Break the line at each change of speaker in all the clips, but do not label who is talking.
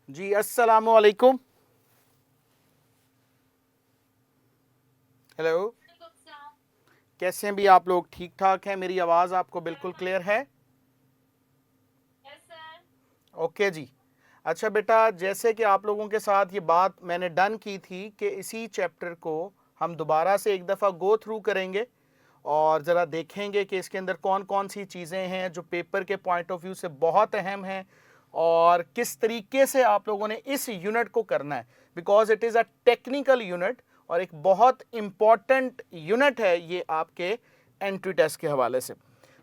जी अस्सलाम वालेकुम। हेलो, कैसे हैं भी आप लोग? ठीक ठाक हैं? मेरी आवाज़ आपको बिल्कुल क्लियर है? ओके जी। अच्छा बेटा, जैसे कि आप लोगों के साथ ये बात मैंने डन की थी कि इसी चैप्टर को हम दोबारा से एक दफ़ा गो थ्रू करेंगे और ज़रा देखेंगे कि इसके अंदर कौन कौन सी चीज़ें हैं जो पेपर के पॉइंट ऑफ व्यू से बहुत अहम हैं और किस तरीके से आप लोगों ने इस यूनिट को करना है, because it is a technical unit और एक बहुत इम्पॉर्टेंट यूनिट है ये आपके एंट्री टेस्ट के हवाले से।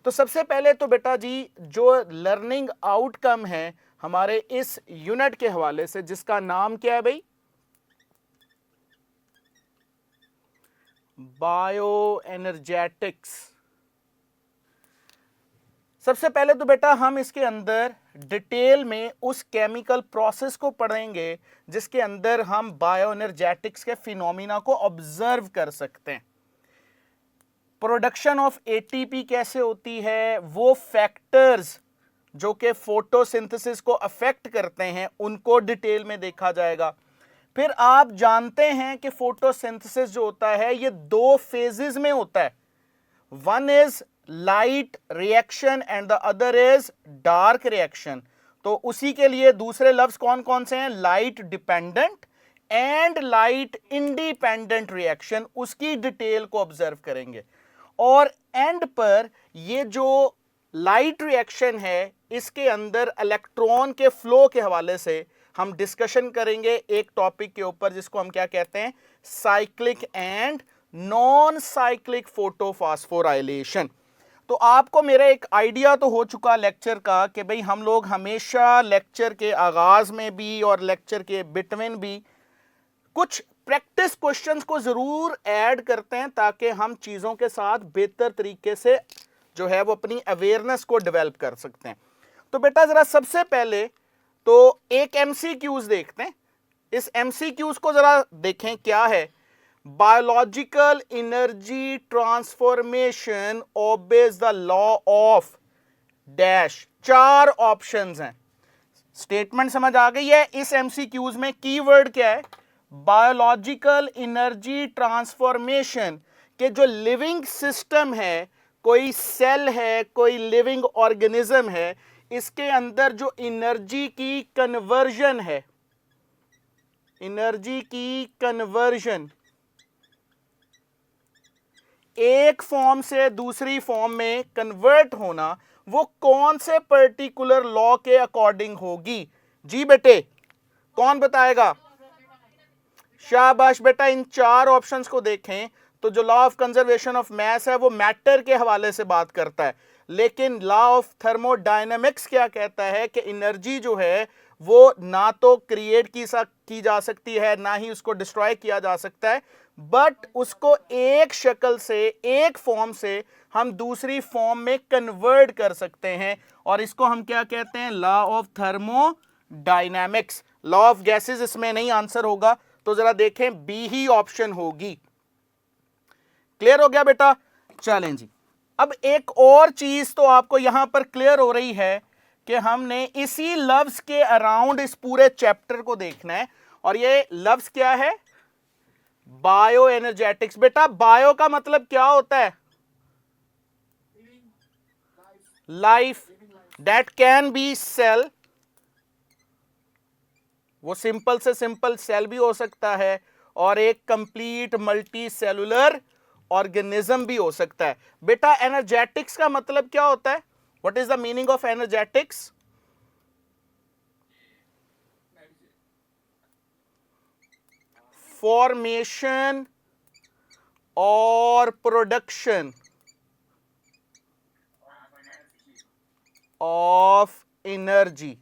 तो सबसे पहले तो बेटा जी, जो लर्निंग आउटकम है हमारे इस यूनिट के हवाले से, जिसका नाम क्या है भाई? Bio energetics. सबसे पहले तो बेटा हम इसके अंदर डिटेल में उस केमिकल प्रोसेस को पढ़ेंगे जिसके अंदर हम बायो एनर्जेटिक्स के फिनोमिना को ऑब्जर्व कर सकते हैं। प्रोडक्शन ऑफ एटीपी कैसे होती है, वो फैक्टर्स जो कि फोटोसिंथेसिस को अफेक्ट करते हैं उनको डिटेल में देखा जाएगा। फिर आप जानते हैं कि फोटोसिंथेसिस जो होता है ये दो फेजेस में होता है। One is light reaction and the other is dark reaction. तो उसी के लिए दूसरे लफ्ज कौन कौन से हैं? Light dependent and light independent reaction, उसकी डिटेल को ऑब्जर्व करेंगे। और एंड पर ये जो लाइट रिएक्शन है इसके अंदर इलेक्ट्रॉन के फ्लो के हवाले से हम डिस्कशन करेंगे एक टॉपिक के ऊपर जिसको हम क्या कहते हैं? Cyclic and non cyclic photophosphorylation. तो आपको मेरा एक आइडिया तो हो चुका लेक्चर का कि भाई हम लोग हमेशा लेक्चर के आगाज में भी और लेक्चर के बिटवीन भी कुछ प्रैक्टिस क्वेश्चंस को जरूर ऐड करते हैं ताकि हम चीजों के साथ बेहतर तरीके से जो है वो अपनी अवेयरनेस को डेवलप कर सकते हैं। तो बेटा जरा सबसे पहले तो एक एमसीक्यूज देखते हैं। इस एमसीक्यूज को जरा देखें क्या है। Biological energy transformation obeys the law of dash. चार ऑप्शंस हैं। स्टेटमेंट समझ आ गई है? इस एमसीक्यूज में कीवर्ड क्या है? बायोलॉजिकल एनर्जी ट्रांसफॉर्मेशन के जो लिविंग सिस्टम है, कोई सेल है, कोई लिविंग ऑर्गेनिज्म है, इसके अंदर जो एनर्जी की कन्वर्जन है, एनर्जी की कन्वर्जन एक फॉर्म से दूसरी फॉर्म में कन्वर्ट होना, वो कौन से पर्टिकुलर लॉ के अकॉर्डिंग होगी? जी बेटे, कौन बताएगा? शाबाश बेटा। इन चार ऑप्शंस को देखें तो जो law of conservation of mass है वो मैटर के हवाले से बात करता है, लेकिन लॉ ऑफ थर्मोडायनेमिक्स क्या कहता है कि एनर्जी जो है वो ना तो क्रिएट की जा सकती है, ना ही उसको डिस्ट्रॉय किया जा सकता है, बट उसको एक शक्ल से, एक फॉर्म से हम दूसरी फॉर्म में कन्वर्ट कर सकते हैं और इसको हम क्या कहते हैं? Law of thermodynamics. Law of gases इसमें नहीं आंसर होगा, तो जरा देखें बी ही ऑप्शन होगी। क्लियर हो गया बेटा? चलें जी। अब एक और चीज तो आपको यहां पर क्लियर हो रही है कि हमने इसी लफ्ज के अराउंड इस पूरे चैप्टर को देखना है और ये लफ्ज क्या है? Bio energetics. बेटा बायो का मतलब क्या होता है? Life. That can be cell, वो सिंपल से सिंपल सेल भी हो सकता है और एक कंप्लीट मल्टी सेलुलर ऑर्गेनिज्म भी हो सकता है। बेटा एनर्जेटिक्स का मतलब क्या होता है? What is the meaning of energetics? Formation और प्रोडक्शन ऑफ एनर्जी।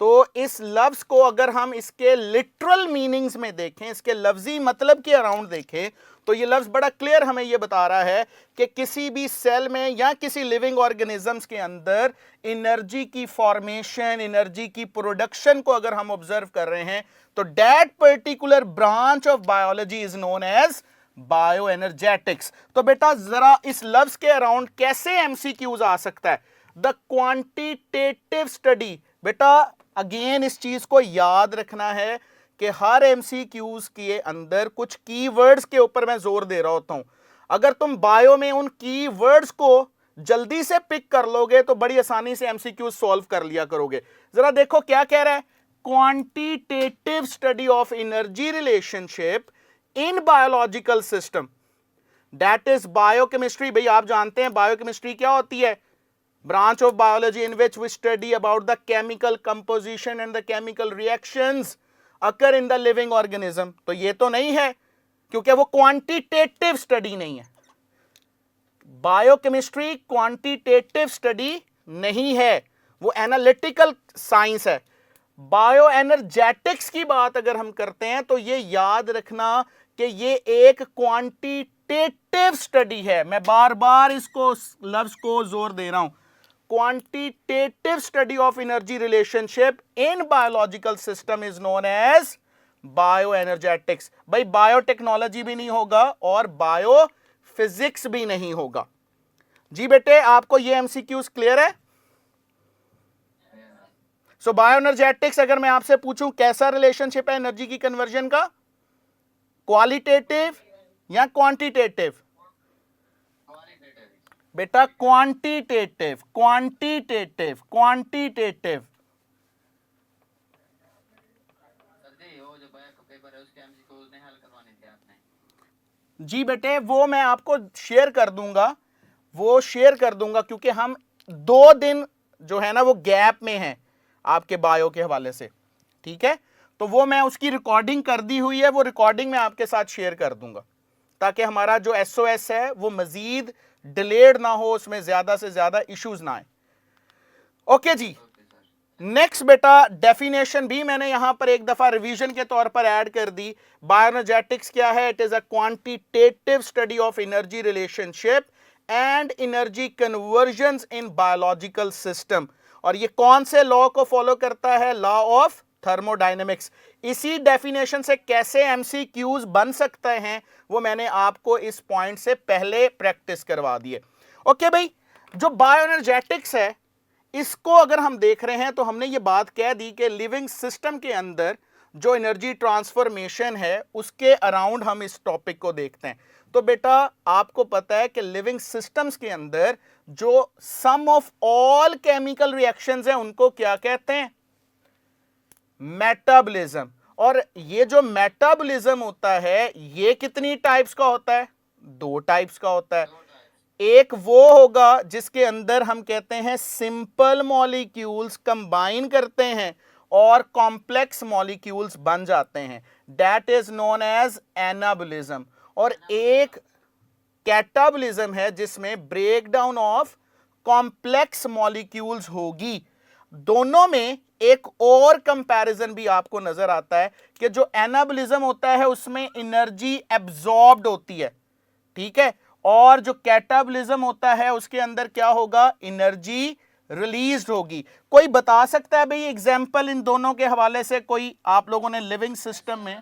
तो इस लफ्ज को अगर हम इसके लिटरल मीनिंग्स में देखें, इसके लफ्जी मतलब के अराउंड देखें, तो ये लफ्ज बड़ा क्लियर हमें ये बता रहा है कि किसी भी सेल में या किसी लिविंग ऑर्गेनिजम्स के अंदर एनर्जी की फॉर्मेशन, एनर्जी की प्रोडक्शन को अगर हम ऑब्जर्व कर रहे हैं तो that particular branch of biology is known as bio energetics. तो बेटा जरा इस लफ्ज के अराउंड कैसे एमसीक्यूज आ सकता है? The quantitative study. बेटा अगेन इस चीज को याद रखना है कि हर एमसीक्यूज के अंदर कुछ कीवर्ड्स के ऊपर मैं जोर दे रहा होता हूं। अगर तुम बायो में उन कीवर्ड्स को जल्दी से पिक कर लोगे तो बड़ी आसानी से एमसीक्यूज सॉल्व कर लिया करोगे। जरा देखो क्या कह रहा है, quantitative study of energy relationship in biological system, that is biochemistry. भाई आप जानते हैं बायोकेमिस्ट्री क्या होती है, branch of biology in which we study about the chemical composition and the chemical reactions occur in the living organism। तो ये तो नहीं है क्योंकि वो क्वांटिटेटिव स्टडी नहीं है। बायोकेमिस्ट्री क्वांटिटेटिव स्टडी नहीं है, वो एनालिटिकल साइंस है। बायो एनर्जेटिक्स की बात अगर हम करते हैं तो ये याद रखना कि ये एक क्वांटिटेटिव स्टडी है। मैं बार बार इसको लफ्ज को जोर दे रहा हूं, quantitative study of energy relationship in biological system is known as bioenergetics। भाई बायोटेक्नोलॉजी भी नहीं होगा और बायोफिजिक्स भी नहीं होगा। जी बेटे आपको ये एमसीक्यूज क्लियर है? सो बायोएनर्जेटिक्स अगर मैं आपसे पूछूं कैसा रिलेशनशिप है एनर्जी की कन्वर्जन का, क्वालिटेटिव या क्वांटिटेटिव? बेटा क्वांटिटेटिव, क्वांटिटेटिव, क्वांटिटेटिव। जी बेटे वो मैं आपको शेयर कर दूंगा, वो शेयर कर दूंगा क्योंकि हम 2 दिन जो है ना वो गैप में है आपके बायो के हवाले से, ठीक है? तो वो मैं उसकी रिकॉर्डिंग कर दी हुई है, वो रिकॉर्डिंग मैं आपके साथ शेयर कर दूंगा ताकि हमारा जो एसओएस है वो मजीद डिलेड ना हो, उसमें ज्यादा से ज्यादा इश्यूज ना आए। ओके जी, नेक्स्ट बेटा डेफिनेशन भी मैंने यहां पर एक दफा रिवीजन के तौर पर ऐड कर दी। बायोएनर्जेटिक्स क्या है? It is a quantitative study of energy relationship and energy convergence in biological system. और ये कौन से लॉ को फॉलो करता है? Law of thermodynamics. इसी डेफिनेशन से कैसे एमसीक्यूज बन सकते हैं वो मैंने आपको इस पॉइंट से पहले प्रैक्टिस करवा दिए। ओके भाई, जो बायोएनर्जेटिक्स है इसको अगर हम देख रहे हैं तो हमने ये बात कह दी कि लिविंग सिस्टम के अंदर जो एनर्जी ट्रांसफॉर्मेशन है उसके अराउंड हम इस टॉपिक को देखते हैं। तो बेटा आपको पता है कि लिविंग सिस्टम्स के अंदर जो सम ऑफ ऑल केमिकल रिएक्शंस हैं उनको क्या कहते हैं? मेटाबॉलिज्म। और ये जो मेटाबॉलिज्म होता है ये कितनी टाइप्स का होता है? 2 टाइप्स का होता है। एक वो होगा जिसके अंदर हम कहते हैं सिंपल मॉलिक्यूल्स कंबाइन करते हैं और कॉम्प्लेक्स मॉलिक्यूल्स बन जाते हैं, that is known as anabolism. और एक कैटाबॉलिज्म है जिसमें ब्रेकडाउन ऑफ कॉम्प्लेक्स मॉलिक्यूल्स होगी। दोनों में एक और कंपैरिजन भी आपको नजर आता है कि जो एनाबॉलिज्म होता है उसमें एनर्जी एब्जॉर्ब्ड होती है, ठीक है, और जो कैटाबॉलिज्म होता है उसके अंदर क्या होगा? एनर्जी रिलीज होगी। कोई बता सकता है भाई एग्जांपल इन दोनों के हवाले से? कोई आप लोगों ने लिविंग सिस्टम में?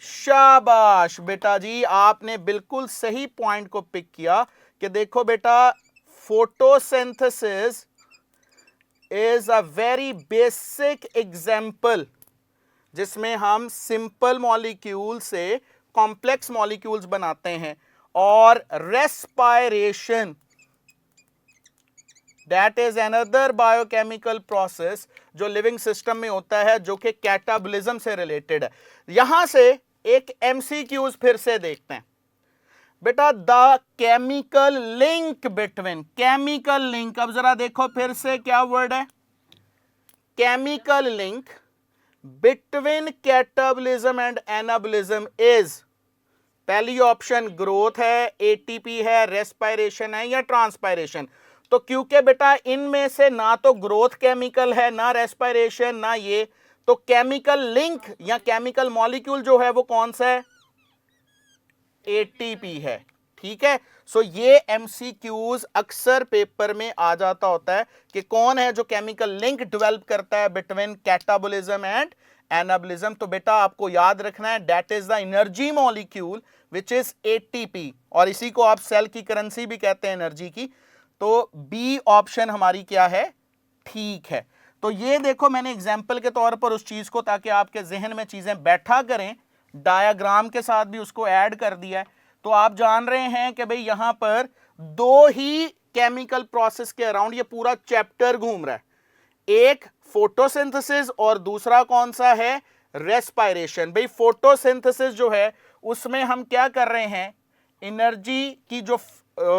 शाबाश बेटा जी, आपने बिल्कुल सही पॉइंट को पिक किया कि देखो बेटा photosynthesis is a very basic example जिसमें हम सिंपल मॉलिक्यूल से कॉम्प्लेक्स मॉलिक्यूल्स बनाते हैं। और respiration that is another biochemical process जो लिविंग सिस्टम में होता है जो कि कैटाबॉलिज्म से रिलेटेड है। यहां से एक एमसीक्यूज फिर से देखते हैं बेटा, the chemical link between, chemical link, अब जरा देखो फिर से क्या वर्ड है? Chemical link between catabolism and anabolism is, पहली ऑप्शन ग्रोथ है, एटीपी है, रेस्पायरेशन है या ट्रांसपायरेशन। तो क्योंकि बेटा इनमें से ना तो ग्रोथ केमिकल है ना रेस्पायरेशन ना ये, तो केमिकल लिंक या केमिकल मॉलिक्यूल जो है वो कौन सा है? एटीपी है, ठीक है। सो ये एमसीक्यूज अक्सर पेपर में आ जाता होता है कि कौन है जो केमिकल लिंक डेवलप करता है बिटवीन कैटाबॉलिज्म एंड एनाबॉलिज्म। तो बेटा आपको याद रखना है that is the energy molecule which is ATP, और इसी को आप सेल की करेंसी भी कहते हैं एनर्जी की। तो बी ऑप्शन हमारी क्या है? ठीक है। तो ये देखो मैंने एग्जाम्पल के तौर पर उस चीज को, ताकि आपके जहन में चीजें बैठा करें, डायग्राम के साथ भी उसको ऐड कर दिया है। तो आप जान रहे हैं कि भाई यहां पर दो ही केमिकल प्रोसेस के अराउंड ये पूरा चैप्टर घूम रहा है, एक फोटोसिंथेसिस और दूसरा कौन सा है, रेस्पायरेशन। भाई फोटोसिंथेसिस जो है उसमें हम क्या कर रहे हैं, एनर्जी की जो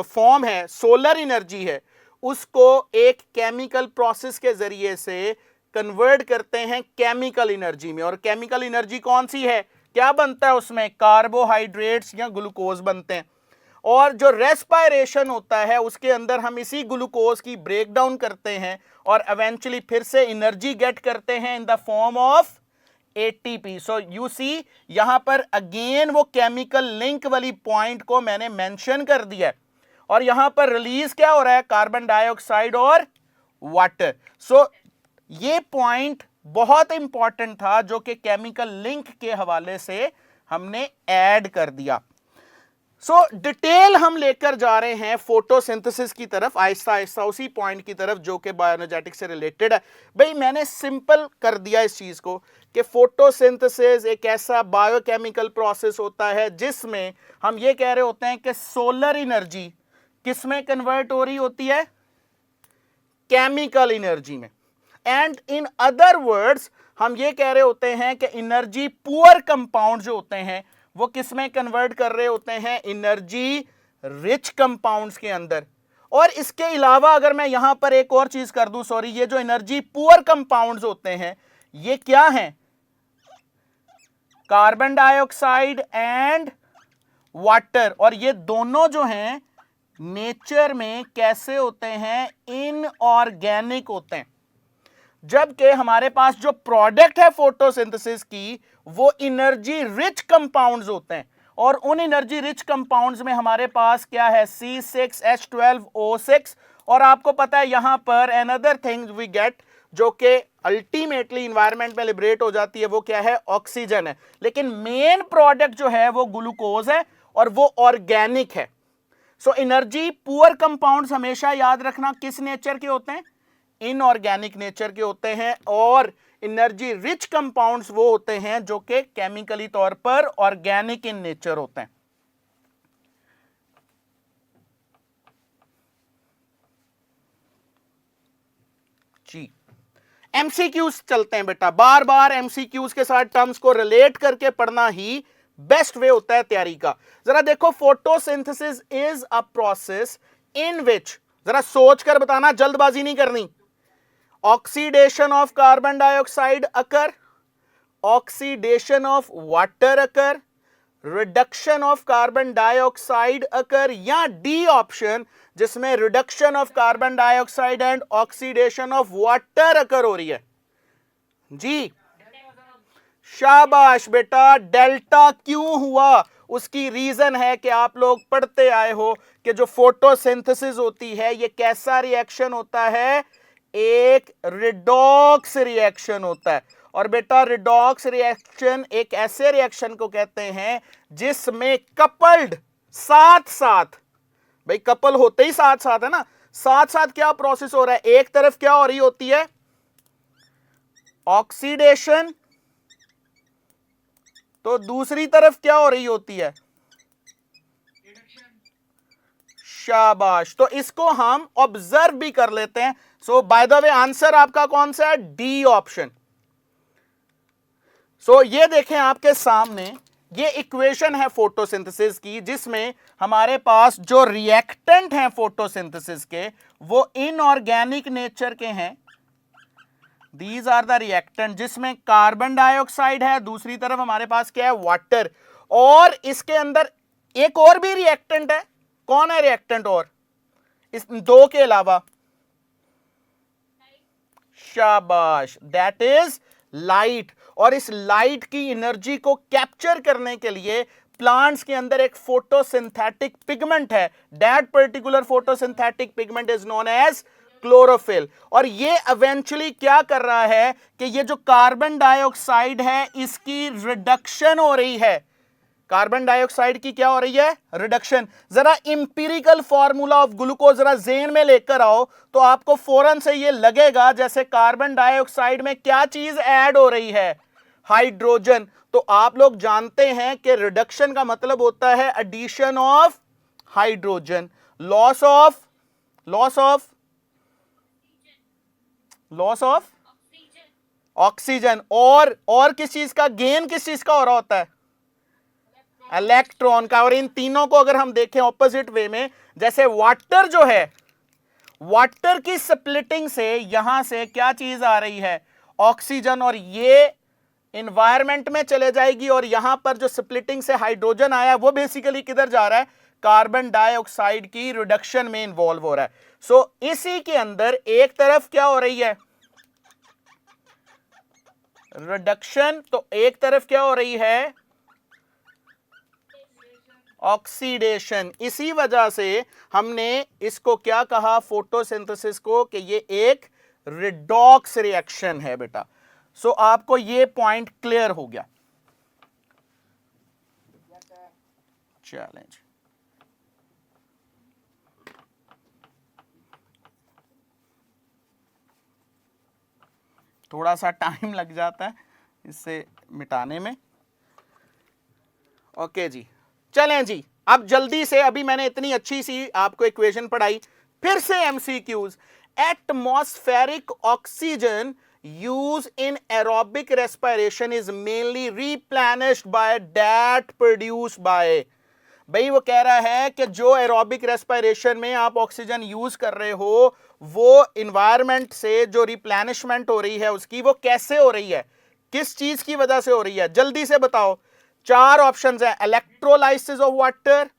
फॉर्म है, सोलर एनर्जी है, उसको एक केमिकल प्रोसेस के जरिए से कन्वर्ट करते हैं केमिकल एनर्जी में। और केमिकल एनर्जी कौन सी है, क्या बनता है उसमें, कार्बोहाइड्रेट्स या ग्लूकोज बनते हैं। और जो रेस्पायरेशन होता है उसके अंदर हम इसी ग्लूकोज की ब्रेकडाउन करते हैं और इवेंचुअली फिर से एनर्जी गेट करते हैं in the form of ATP. So you see यहां पर अगेन वो केमिकल लिंक वाली पॉइंट को मैंने मेंशन कर दिया है। और यहां पर रिलीज क्या हो रहा है, कार्बन डाइऑक्साइड और वाटर। सो ये पॉइंट बहुत इंपॉर्टेंट था जो कि केमिकल लिंक के हवाले से हमने ऐड कर दिया। सो डिटेल हम लेकर जा रहे हैं फोटोसिंथेसिस की तरफ, आहिस्ता आहिस्ता उसी पॉइंट की तरफ जो कि बायोएनर्जेटिक्स से रिलेटेड है। भाई मैंने सिंपल कर दिया इस चीज को कि फोटोसिंथेसिस एक ऐसा बायोकेमिकल प्रोसेस होता है जिसमें हम ये कह रहे होते हैं कि सोलर एनर्जी किसमें कन्वर्ट हो रही होती है, केमिकल एनर्जी में। एंड इन अदर वर्ड्स हम ये कह रहे होते हैं कि एनर्जी पुअर कंपाउंड जो होते हैं वो किसमें कन्वर्ट कर रहे होते हैं, एनर्जी रिच कंपाउंड्स के अंदर। और इसके अलावा अगर मैं यहां पर एक और चीज कर दूं, सॉरी, ये जो एनर्जी पुअर कंपाउंड्स होते हैं ये क्या हैं, कार्बन डाइऑक्साइड एंड वाटर। और ये दोनों जो हैं नेचर में कैसे होते हैं, इनऑर्गेनिक होते हैं। जबकि हमारे पास जो प्रोडक्ट है फोटोसिंथेसिस की वो एनर्जी रिच कंपाउंड्स होते हैं। और उन एनर्जी रिच कंपाउंड्स में हमारे पास क्या है, C6H12O6। और आपको पता है यहां पर अनदर थिंग वी गेट जो कि अल्टीमेटली एनवायरनमेंट में लिबरेट हो जाती है, वो क्या है, ऑक्सीजन है। लेकिन मेन प्रोडक्ट जो है वो ग्लूकोज है और वो ऑर्गेनिक है। सो एनर्जी पुअर कंपाउंड्स हमेशा याद रखना किस नेचर के होते हैं, इनऑर्गेनिक नेचर के होते हैं। और एनर्जी रिच कंपाउंड्स वो होते हैं जो कि केमिकली तौर पर ऑर्गेनिक इन नेचर होते हैं। जी एमसीक्यूज चलते हैं बेटा, बार बार एमसीक्यूज के साथ टर्म्स को रिलेट करके पढ़ना ही बेस्ट वे होता है तैयारी का। जरा देखो, photosynthesis is a process in which, जरा सोच कर बताना, जल्दबाजी नहीं करनी। Oxidation of carbon dioxide occur, oxidation of water occur, reduction of carbon dioxide occur, या डी ऑप्शन जिसमें reduction of carbon dioxide and oxidation of water occur हो रही है। जी शाबाश बेटा, डेल्टा क्यों हुआ, उसकी रीजन है कि आप लोग पढ़ते आए हो कि जो फोटोसिंथेसिस होती है ये कैसा रिएक्शन होता है, एक रिडॉक्स रिएक्शन होता है। और बेटा रिडॉक्स रिएक्शन एक ऐसे रिएक्शन को कहते हैं जिसमें कपल्ड साथ साथ, भाई कपल होते ही साथ साथ है ना, साथ साथ क्या प्रोसेस हो रहा है, एक तरफ क्या हो रही होती है, ऑक्सीडेशन, तो दूसरी तरफ क्या हो रही होती है, शाबाश। तो इसको हम ऑब्जर्व भी कर लेते हैं। सो बाय द वे आंसर आपका कौन सा है, डी ऑप्शन। सो ये देखें आपके सामने, ये इक्वेशन है फोटोसिंथेसिस की जिसमें हमारे पास जो रिएक्टेंट हैं फोटोसिंथेसिस के वो इनऑर्गेनिक नेचर के हैं। दीज आर द रिएक्टेंट, जिसमें कार्बन डाइऑक्साइड है, दूसरी तरफ हमारे पास क्या है, वाटर। और इसके अंदर एक और भी रिएक्टेंट है, कौन है रिएक्टेंट और इस दो के अलावा, शाबाश, दैट इज लाइट। और इस लाइट की एनर्जी को कैप्चर करने के लिए प्लांट्स के अंदर एक फोटोसिंथेटिक पिगमेंट है, that particular photosynthetic pigment is known as chlorophyll. और ये इवेंचुअली क्या कर रहा है कि ये जो कार्बन डाइऑक्साइड है इसकी रिडक्शन हो रही है, कार्बन डाइऑक्साइड की क्या हो रही है, रिडक्शन। जरा इंपीरिकल फॉर्मूला ऑफ ग्लूकोज जरा जेन में लेकर आओ तो आपको फौरन से ये लगेगा जैसे कार्बन डाइऑक्साइड में क्या चीज ऐड हो रही है, हाइड्रोजन। तो आप लोग जानते हैं कि रिडक्शन का मतलब होता है addition of hydrogen, loss of oxygen, और किस चीज का गेन, किस चीज का हो रहा होता है, इलेक्ट्रॉन का। और इन तीनों को अगर हम देखें ऑपोजिट वे में, जैसे वाटर जो है, वाटर की स्प्लिटिंग से यहां से क्या चीज आ रही है, ऑक्सीजन, और ये एनवायरमेंट में चले जाएगी और यहां पर जो स्प्लिटिंग से हाइड्रोजन आया वो बेसिकली किधर जा रहा है, कार्बन डाइऑक्साइड की रिडक्शन में इन्वॉल्व हो रहा है। सो इसी के अंदर एक तरफ क्या हो रही है, रिडक्शन, तो एक तरफ क्या हो रही है, ऑक्सीडेशन। इसी वजह से हमने इसको क्या कहा, फोटोसिंथेसिस को, कि ये एक रिडॉक्स रिएक्शन है बेटा। सो आपको ये पॉइंट क्लियर हो गया। चैलेंज थोड़ा सा टाइम लग जाता है इससे मिटाने में। ओके जी, चलें जी, अब जल्दी से, अभी मैंने इतनी अच्छी सी आपको इक्वेशन पढ़ाई, फिर से MCQs. Atmospheric oxygen use in aerobic respiration is mainly replenished by that produced by. भाई वो कह रहा है कि जो एरोबिक रेस्पिरेशन में आप ऑक्सीजन यूज कर रहे हो, वो इन्वायरमेंट से जो रिप्लेनिशमेंट हो रही है उसकी, वो कैसे हो रही है, किस चीज की वजह से हो रही है, जल्दी से बताओ। चार ऑप्शंस हैं, electrolysis of water,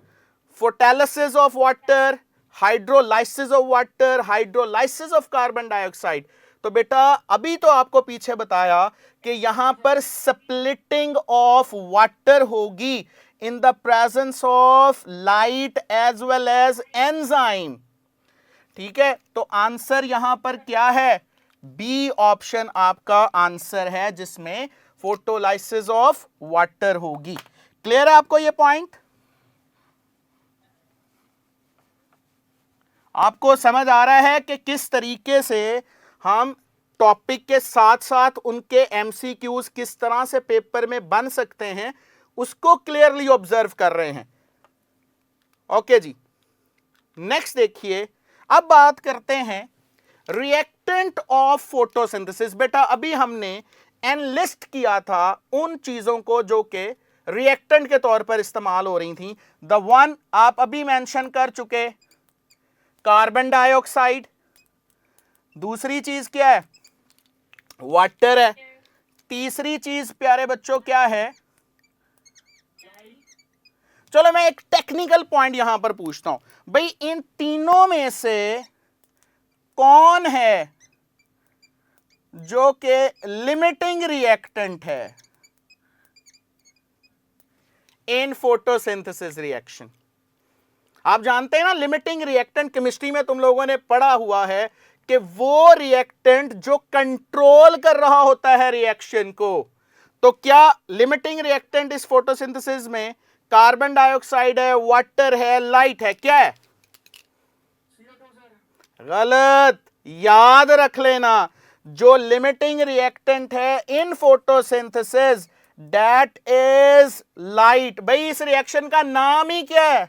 photolysis of water, hydrolysis of water, hydrolysis of carbon dioxide. तो बेटा अभी तो आपको पीछे बताया कि यहां पर स्प्लिटिंग ऑफ वाटर होगी in the presence of light as well as enzyme. ठीक है, तो आंसर यहां पर क्या है, बी ऑप्शन आपका आंसर है, जिसमें फोटोलाइसिस ऑफ वाटर होगी। क्लियर है आपको ये पॉइंट, आपको समझ आ रहा है कि किस तरीके से हम टॉपिक के साथ साथ उनके एमसीक्यूज किस तरह से पेपर में बन सकते हैं, उसको क्लियरली ऑब्जर्व कर रहे हैं। ओके जी, नेक्स्ट देखिए, अब बात करते हैं रिएक्टेंट ऑफ फोटोसिंथेसिस। बेटा अभी हमने एनलिस्ट किया था उन चीजों को जो कि रिएक्टेंट के तौर पर इस्तेमाल हो रही थी। द वन आप अभी मेंशन कर चुके, कार्बन डाइऑक्साइड, दूसरी चीज क्या है, वाटर है, तीसरी चीज प्यारे बच्चों क्या है, चलो मैं एक टेक्निकल पॉइंट यहां पर पूछता हूं, भाई इन तीनों में से कौन है जो कि लिमिटिंग रिएक्टेंट है इन फोटोसिंथेसिस रिएक्शन। आप जानते हैं ना, लिमिटिंग रिएक्टेंट केमिस्ट्री में तुम लोगों ने पढ़ा हुआ है कि वो रिएक्टेंट जो कंट्रोल कर रहा होता है रिएक्शन को। तो क्या लिमिटिंग रिएक्टेंट इस फोटोसिंथेसिस में कार्बन डाइऑक्साइड है, वाटर है, लाइट है, क्या है, गलत, याद रख लेना, जो लिमिटिंग रिएक्टेंट है in photosynthesis that is light. भाई इस रिएक्शन का नाम ही क्या है,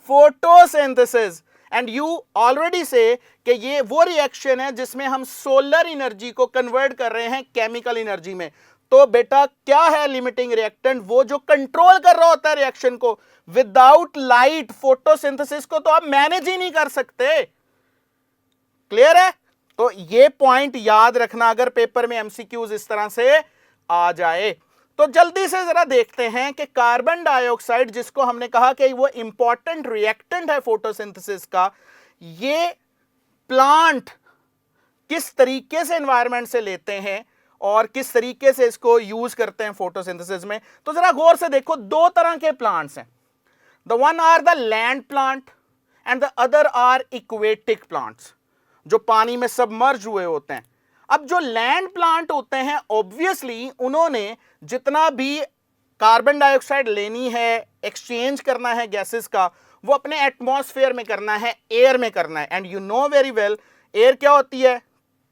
फोटोसिंथेसिस। एंड यू ऑलरेडी से कि ये वो रिएक्शन है जिसमें हम सोलर एनर्जी को कन्वर्ट कर रहे हैं केमिकल एनर्जी में। तो बेटा क्या है लिमिटिंग रिएक्टेंट, वो जो कंट्रोल कर रहा होता है रिएक्शन को। विदाउट लाइट फोटोसिंथेसिस को तो आप मैनेज ही नहीं कर सकते। क्लियर है, तो ये पॉइंट याद रखना अगर पेपर में एमसीक्यूज इस तरह से आ जाए। तो जल्दी से जरा देखते हैं कि कार्बन डाइऑक्साइड, जिसको हमने कहा कि वो इंपॉर्टेंट रिएक्टेंट है फोटोसिंथेसिस का, ये प्लांट किस तरीके से एनवायरनमेंट से लेते हैं और किस तरीके से इसको यूज करते हैं फोटोसिंथेसिस में। तो जरा गौर से देखो, दो तरह के प्लांट्स हैं, the one are the land plant and the other are aquatic plants, जो पानी में सबमर्ज हुए होते हैं। अब जो लैंड प्लांट होते हैं, ऑब्वियसली उन्होंने जितना भी कार्बन डाइऑक्साइड लेनी है, एक्सचेंज करना है गैसेस का, वो अपने एटमॉस्फेयर में करना है, एयर में करना है। And you know very well air क्या होती है,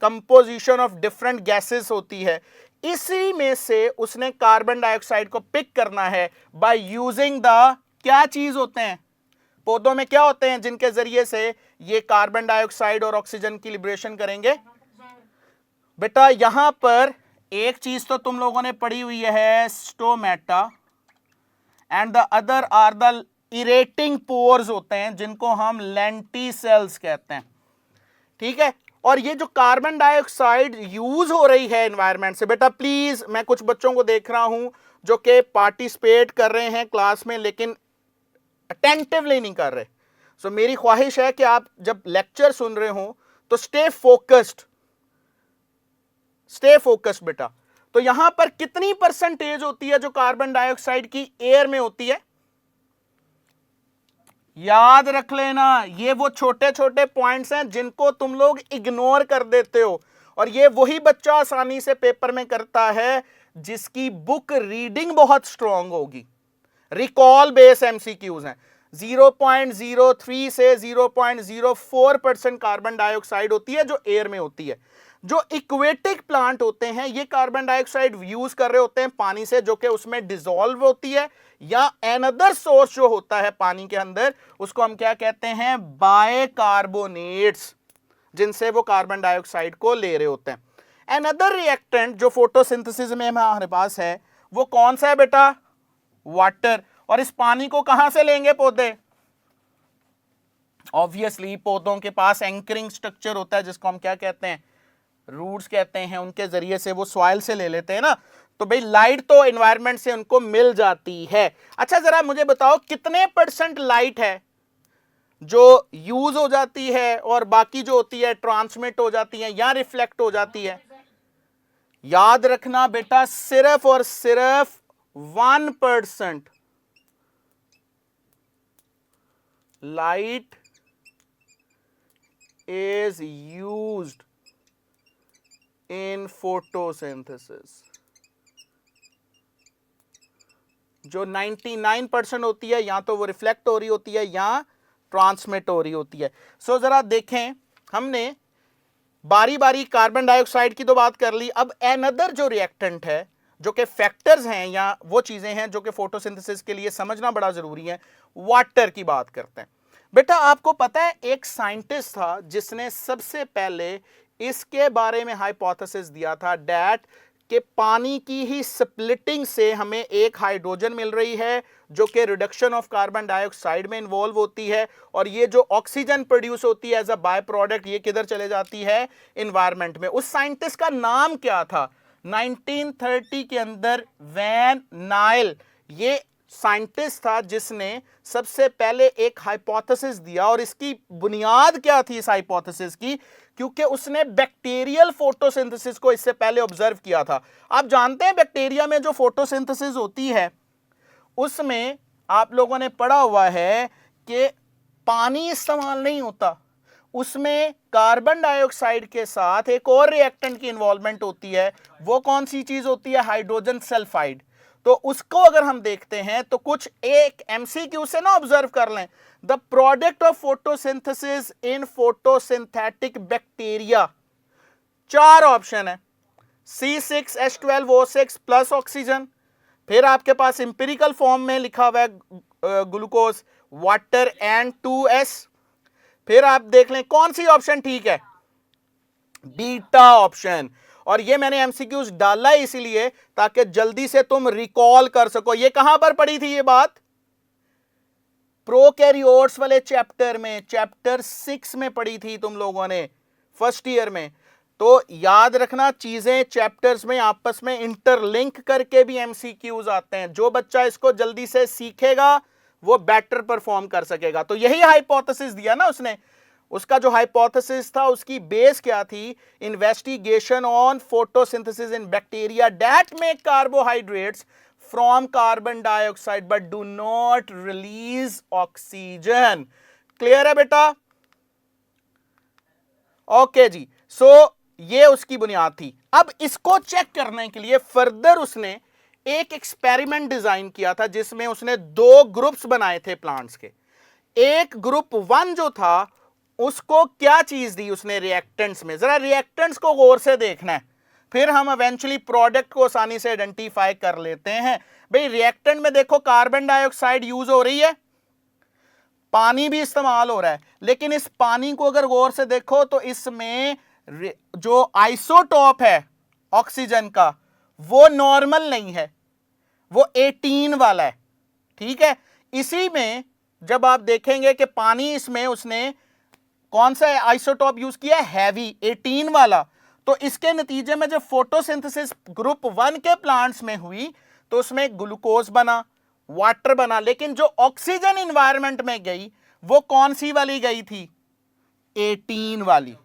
कंपोजिशन ऑफ डिफरेंट गैसेस होती है। इसी में से उसने कार्बन डाइऑक्साइड को पिक करना है बाय यूजिंग द, क्या चीज होते हैं पौधों में, क्या होते हैं जिनके जरिए से ये कार्बन डाइऑक्साइड और ऑक्सीजन की लिबरेशन करेंगे। बेटा यहां पर एक चीज तो तुम लोगों ने पढ़ी हुई है, stomata, and the other are the aerating pores होते हैं जिनको हम लेंटिसेल्स कहते हैं, ठीक है। और ये जो कार्बन डाइऑक्साइड यूज हो रही है एनवायरनमेंट से, बेटा प्लीज, मैं कुछ बच्चों को देख रहा हूं जो कि पार्टिसिपेट कर रहे हैं क्लास में लेकिन अटेंटिवली नहीं कर रहे। सो मेरी ख्वाहिश है कि आप जब लेक्चर सुन रहे हो तो स्टे फोकस्ड, स्टे फोकस्ड बेटा। तो यहां पर कितनी परसेंटेज होती है जो कार्बन डाइऑक्साइड की एयर में होती है, याद रख लेना। ये वो छोटे छोटे पॉइंट्स हैं जिनको तुम लोग इग्नोर कर देते हो, और ये वही बच्चा आसानी से पेपर में करता है जिसकी बुक रीडिंग बहुत स्ट्रांग होगी। रिकॉल बेस एमसीक्यूज हैं। 0.03 से 0.04% कार्बन डाइऑक्साइड होती है जो एयर में होती है। जो इक्वेटिक प्लांट होते हैं ये कार्बन डाइऑक्साइड यूज कर रहे होते हैं पानी से, जो कि उसमें डिसॉल्व होती है, या अनदर सोर्स जो होता है पानी के अंदर उसको हम क्या कहते हैं, बायकार्बोनेट्स, जिनसे वो कार्बन डाइऑक्साइड को ले रहे होते हैं। अनदर रिएक्टेंट जो फोटोसिंथेसिस में हमारे पास है वो कौन सा है बेटा, वाटर। और इस पानी को कहां से लेंगे पौधे, ऑब्वियसली पौधों के पास एंकरिंग स्ट्रक्चर होता है जिसको हम क्या कहते हैं, रूट्स कहते हैं, उनके जरिए से वो सॉइल से ले लेते हैं ना। तो भाई लाइट तो एनवायरनमेंट से उनको मिल जाती है। अच्छा जरा मुझे बताओ कितने % लाइट है जो यूज हो जाती है और बाकी जो होती है ट्रांसमिट हो जाती है या रिफ्लेक्ट हो जाती है। याद रखना बेटा सिर्फ और सिर्फ 1% light is used in photosynthesis। जो 99% होती है या तो वो रिफ्लेक्ट हो रही होती है या ट्रांसमिट हो रही होती है। सो जरा देखें, हमने बारी बारी कार्बन डाइऑक्साइड की तो बात कर ली, अब अनदर जो रिएक्टेंट है जो कि फैक्टर्स हैं या वो चीजें हैं जो कि फोटोसिंथेसिस के लिए समझना बड़ा जरूरी है, वाटर की बात करते हैं। बेटा आपको पता है एक साइंटिस्ट था जिसने सबसे पहले इसके बारे में हाइपोथेसिस दिया था दैट कि पानी की ही स्प्लिटिंग से हमें एक हाइड्रोजन मिल रही है जो कि रिडक्शन ऑफ कार्बन डाइऑक्साइड में इन्वॉल्व होती है, और ये जो ऑक्सीजन प्रोड्यूस होती है एज अ बाय प्रोडक्ट ये किधर चले जाती है, एनवायरनमेंट में। उस साइंटिस्ट का नाम क्या था, 1930 के अंदर वैन नाइल ये साइंटिस्ट था जिसने सबसे पहले एक हाइपोथेसिस दिया। और इसकी बुनियाद क्या थी इस हाइपोथेसिस की, क्योंकि उसने बैक्टीरियल फोटोसिंथेसिस को इससे पहले ऑब्जर्व किया था। आप जानते हैं बैक्टीरिया में जो फोटोसिंथेसिस होती है उसमें आप लोगों ने पढ़ा हुआ है कि पानी इस्तेमाल नहीं होता, उसमें कार्बन डाइऑक्साइड के साथ एक और रिएक्टेंट की इन्वॉल्वमेंट होती है। वो कौन सी चीज होती है, हाइड्रोजन सल्फाइड। तो उसको अगर हम देखते हैं तो कुछ एक एमसीक्यू से ना ऑब्जर्व कर लें, the product of photosynthesis in photosynthetic bacteria, 4 option है, C6H12O6 प्लस ऑक्सीजन, फिर आपके पास इंपेरिकल फॉर्म में लिखा हुआ है ग्लूकोज, वाटर एंड 2S। फिर आप देख लें कौन सी ऑप्शन ठीक है, बीटा ऑप्शन। और ये मैंने एमसीक्यूज डाला है इसीलिए ताकि जल्दी से तुम रिकॉल कर सको। ये कहां पर पढ़ी थी ये बात, प्रोकैरियोट्स वाले चैप्टर में, चैप्टर 6 में पढ़ी थी तुम लोगों ने फर्स्ट ईयर में। तो याद रखना चीजें चैप्टर्स में आपस में इंटरलिंक करके भी एमसीक्यूज आते हैं। जो बच्चा इसको जल्दी से सीखेगा वो बेटर परफॉर्म कर सकेगा। तो यही हाइपोथेसिस दिया ना उसने, उसका जो हाइपोथेसिस था उसकी बेस क्या थी, investigation on photosynthesis in bacteria that make carbohydrates from carbon dioxide but do not release oxygen. Clear है बेटा, ओके जी। सो ये उसकी बुनियाद थी। अब इसको चेक करने के लिए फर्दर उसने एक एक्सपेरिमेंट डिजाइन किया था जिसमें उसने 2 ग्रुप्स बनाए थे प्लांट्स के। एक ग्रुप 1 जो था उसको क्या चीज दी उसने रिएक्टेंट्स में, जरा रिएक्टेंट्स को गौर से देखना है, फिर हम इवेंचुअली प्रोडक्ट को आसानी से आइडेंटिफाई कर लेते हैं। भाई रिएक्टेंट में देखो कार्बन डाइऑक्साइड यूज हो रही है, पानी भी इस्तेमाल हो रहा है, लेकिन इस पानी को अगर गौर से देखो तो इसमें जो आइसोटॉप है ऑक्सीजन का वो नॉर्मल नहीं है, वो 18 वाला है। ठीक है, इसी में जब आप देखेंगे कि पानी इसमें उसने कौन सा आइसोटॉप यूज किया है, हैवी 18 वाला, तो इसके नतीजे में जब फोटोसिंथेसिस ग्रुप 1 के प्लांट्स में हुई तो उसमें ग्लूकोज बना, वाटर बना, लेकिन जो ऑक्सीजन एनवायरनमेंट में गई वो कौन सी वाली गई थी, 18 वाली।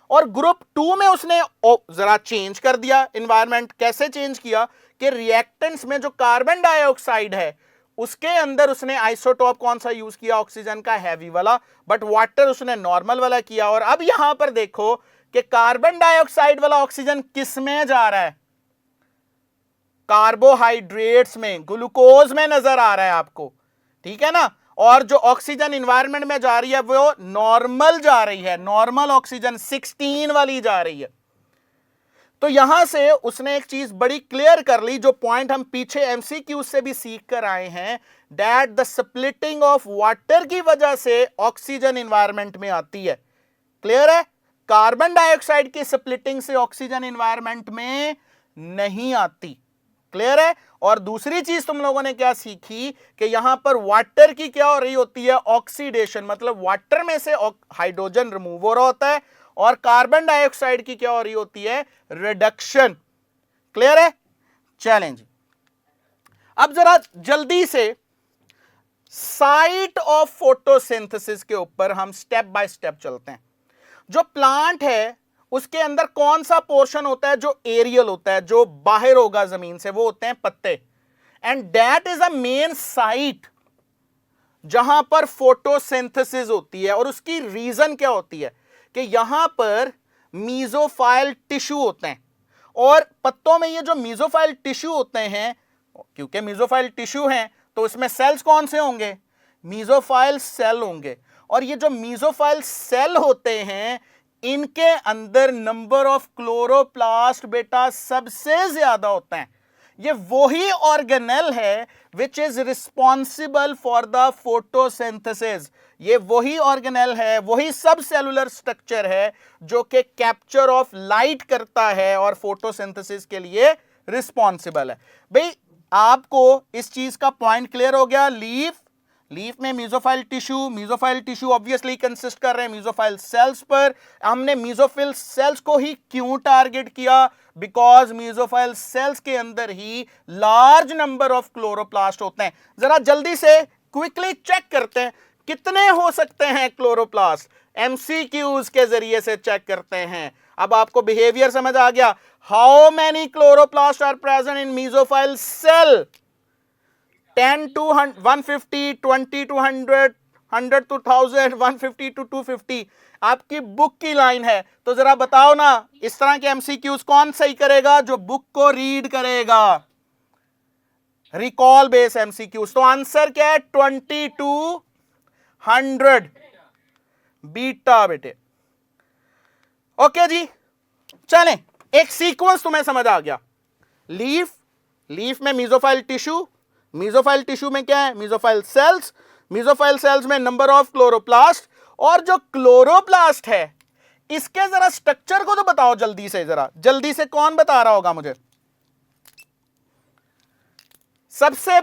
और ग्रुप 2 में उसने जरा चेंज कर दिया एनवायरनमेंट। कैसे चेंज किया कि रिएक्टेंट्स में जो कार्बन डाइऑक्साइड है उसके अंदर उसने आइसोटॉप कौन सा यूज किया, ऑक्सीजन का हैवी वाला, बट वाटर उसने नॉर्मल वाला किया। और अब यहां पर देखो कि कार्बन डाइऑक्साइड वाला ऑक्सीजन किस में जा रहा है, कार्बोहाइड्रेट्स में, ग्लूकोज में नजर आ रहा है आपको, ठीक है ना। और जो ऑक्सीजन एनवायरनमेंट में जा रही है वो नॉर्मल जा रही है, नॉर्मल ऑक्सीजन 16 वाली जा रही है। तो यहां से उसने एक चीज बड़ी क्लियर कर ली, जो पॉइंट हम पीछे एमसीक्यू से भी सीख कर आए हैं, that the splitting of water की वजह से ऑक्सीजन एनवायरनमेंट में आती है। क्लियर है, कार्बन डाइऑक्साइड की स्प्लिटिंग से ऑक्सीजन एनवायरनमेंट में नहीं आती। क्लियर है। और दूसरी चीज तुम लोगों ने क्या सीखी कि यहां पर वाटर की क्या हो रही होती है, ऑक्सीडेशन, मतलब वाटर में से हाइड्रोजन रिमूव हो रहा होता है, और कार्बन डाइऑक्साइड की क्या हो रही होती है, रिडक्शन। क्लियर है, चैलेंज। अब जरा जल्दी से साइट ऑफ फोटोसिंथेसिस के ऊपर हम स्टेप बाय स्टेप चलते हैं। जो प्लांट है उसके अंदर कौन सा पोर्शन होता है जो एरियल होता है, जो बाहर होगा जमीन से, वो होते हैं पत्ते। And that is a main site जहां पर फोटोसिंथेसिस होती है। और उसकी रीजन क्या होती है कि यहां पर मीजोफाइल टिश्यू होते हैं, और पत्तों में ये जो मीजोफाइल टिश्यू होते हैं, क्योंकि मीजोफाइल टिश्यू हैं तो इसमें सेल्स कौन से होंगे, मीजोफाइल सेल होंगे। और ये जो मीजोफाइल सेल होते हैं इनके अंदर नंबर ऑफ क्लोरोप्लास्ट बेटा सबसे ज्यादा होता है। ये वही ऑर्गेनेल है which is responsible for the photosynthesis. ये वही ऑर्गेनेल है, वही सब सेलुलर स्ट्रक्चर है जो कि कैप्चर ऑफ लाइट करता है और फोटोसिंथेसिस के लिए रिस्पॉन्सिबल है। भाई आपको इस चीज का पॉइंट क्लियर हो गया। लीफ में मीजोफाइल टिश्यू ऑब्वियसली कंसिस्ट कर रहे हैं मीजोफाइल सेल्स पर। हमने मीजोफाइल सेल्स को ही क्यों टारगेट किया, बिकॉज मीजोफाइल सेल्स के अंदर ही लार्ज नंबर ऑफ क्लोरोप्लास्ट होते हैं। जरा जल्दी से क्विकली चेक करते हैं कितने हो सकते हैं क्लोरोप्लास्ट, एमसीक्यूज के जरिए से चेक करते हैं। अब आपको बिहेवियर समझ आ गया। How many chloroplast are present in mesophyll cell, 10 to 150, 20 to 100, 100 to 1000, 150 to 250 आपकी बुक की लाइन है। तो जरा बताओ ना, इस तरह के एमसीक्यूज कौन सही करेगा, जो बुक को रीड करेगा, रिकॉल बेस एमसीक्यूज। तो आंसर क्या है, 20 to 100 बीटा बेटे। ओके जी, चलें, एक सीक्वेंस तुम्हें समझ आ गया। लीफ में मीजोफाइल टिश्यू में क्या है, मीजोफाइल सेल्स में नंबर ऑफ क्लोरोप्लास्ट। और जो क्लोरोप्लास्ट है इसके जरा स्ट्रक्चर को तो बताओ जल्दी से, जल्दी से कौन बता रहा होगा मुझे। सबसे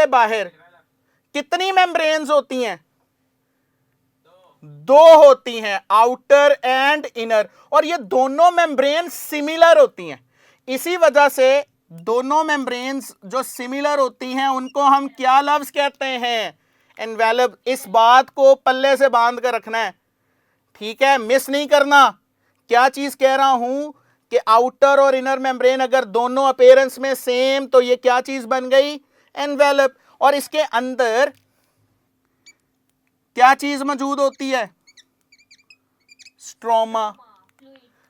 बाहर कितनी मेम्ब्रेन्स होती हैं, 2 होती हैं, आउटर एंड इनर। और ये दोनों मेम्ब्रेन सिमिलर होती हैं, इसी वजह से दोनों मेम्ब्रेन्स जो सिमिलर होती हैं उनको हम क्या लफ्ज कहते हैं, एनवेलप। इस बात को पल्ले से बांध कर रखना है, ठीक है, मिस नहीं करना। क्या चीज कह रहा हूं कि आउटर और इनर मेम्ब्रेन अगर दोनों अपीयरेंस में सेम, तो ये क्या चीज बन गई, एनवेलप। और इसके अंदर क्या चीज मौजूद होती है, स्ट्रोमा।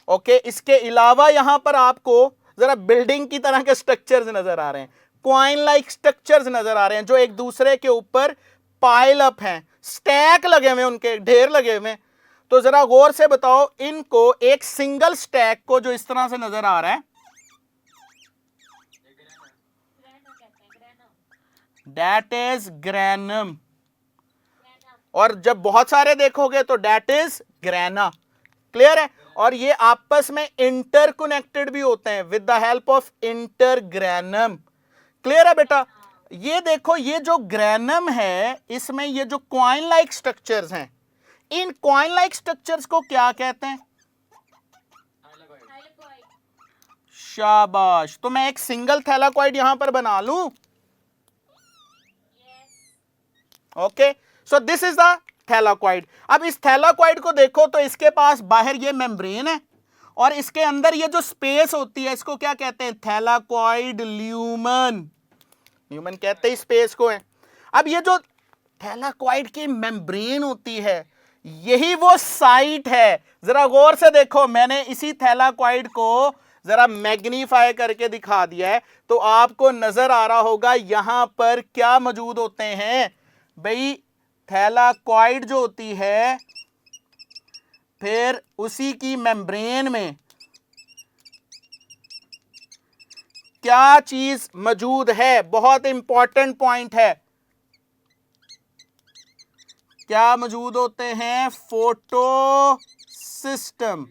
ओके, इसके अलावा यहां पर आपको जरा बिल्डिंग की तरह के स्ट्रक्चर्स नजर आ रहे हैं, क्वाइन लाइक स्ट्रक्चर्स नजर आ रहे हैं जो एक दूसरे के ऊपर पाइल अप हैं, स्टैक लगे हुए, उनके ढेर लगे हुए। तो जरा गौर से बताओ, इनको एक सिंगल स्टैक को जो इस तरह से नजर आ रहा है, दैट इज ग्रैनम, और जब बहुत सारे देखोगे तो दैट इज ग्रैना। क्लियर है? और ये आपस में इंटरकनेक्टेड भी होते हैं with the help of intergranum. Clear है बेटा? ये देखो, ये जो ग्रैनम है इसमें ये जो क्वाइन लाइक स्ट्रक्चर्स हैं, इन क्वाइन लाइक स्ट्रक्चर्स को क्या कहते हैं? शाबाश। तो मैं एक सिंगल थैलाकॉइड यहां पर बना लूं? Okay, so this is the thylakoid. अब इस थैलाकॉइड को देखो तो इसके पास बाहर ये मेम्ब्रेन है और इसके अंदर ये जो स्पेस होती है इसको क्या कहते हैं? Thylakoid lumen. ल्यूमन कहते हैं स्पेस को है। अब ये जो थैलाकॉइड की मेम्ब्रेन होती है यही वो साइट है। जरा गौर से देखो, मैंने इसी थैलाकॉइड को जरा मैग्नीफाई करके दिखा दिया है तो आपको नजर आ रहा होगा यहां पर क्या मौजूद होते हैं भाई। थैलाकॉइड जो होती है, फिर उसी की मेम्ब्रेन में क्या चीज मौजूद है? बहुत इंपॉर्टेंट पॉइंट है। क्या मौजूद होते हैं? Photo system.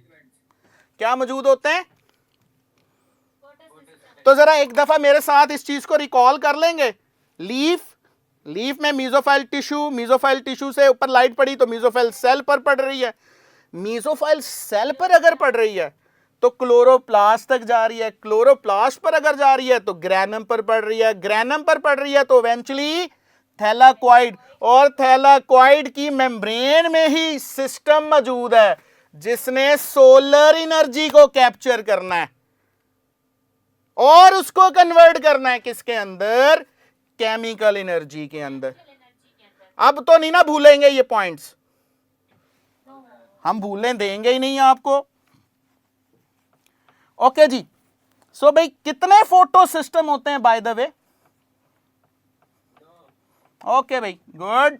क्या मौजूद होते हैं? तो जरा एक दफा मेरे साथ इस चीज को रिकॉल कर लेंगे। लीफ में मीजोफाइल टिश्यू, मीजोफाइल टिश्यू से ऊपर लाइट पड़ी तो मीजोफाइल सेल पर पड़ रही है, मीजोफाइल सेल पर अगर पड़ रही है तो क्लोरोप्लास्ट तक जा रही है, क्लोरोप्लास्ट पर अगर जा रही है तो ग्रैनम पर पड़ रही है, ग्रैनम पर पड़ रही है तो इवेंचुअली थैलाकॉइड, और थैलाकॉइड की मेम्ब्रेन में ही सिस्टम मौजूद है जिसने सोलर एनर्जी को कैप्चर करना है और उसको कन्वर्ट करना है किसके अंदर? केमिकल एनर्जी के अंदर। अब तो नहीं ना भूलेंगे ये पॉइंट्स, हम भूलने देंगे ही नहीं आपको। ओके जी, सो भाई कितने फोटो सिस्टम होते हैं बाय द वे? ओके भाई, गुड।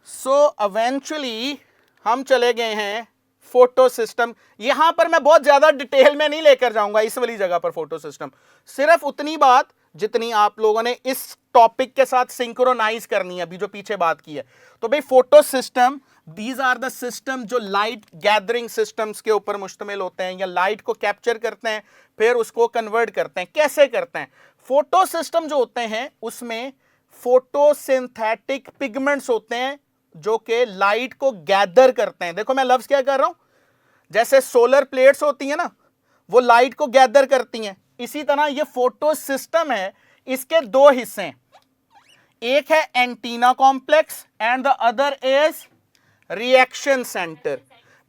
सो इवेंचुअली हम चले गए हैं फोटो सिस्टम। यहां पर मैं बहुत ज्यादा डिटेल में नहीं लेकर जाऊंगा इस वाली जगह पर। फोटो सिस्टम सिर्फ उतनी बात जितनी आप लोगों ने इस टॉपिक के साथ सिंक्रोनाइज करनी है, अभी जो पीछे बात की है। तो भाई photo system, these are the system जो लाइट गैदरिंग सिस्टम्स के ऊपर मुश्तमिल होते हैं या लाइट को कैप्चर करते हैं फिर उसको कन्वर्ट करते हैं। कैसे करते हैं? फोटो सिस्टम जो होते हैं उसमें फोटोसिंथेटिक पिगमेंट्स होते हैं जो कि लाइट को गैदर करते हैं। देखो मैं लफ्ज क्या कर रहा हूं, जैसे सोलर प्लेट्स होती हैं ना, वो लाइट को गैदर करती हैं, इसी तरह ये फोटो सिस्टम है। इसके दो हिस्से हैं, एक है antenna complex and the other is reaction centre.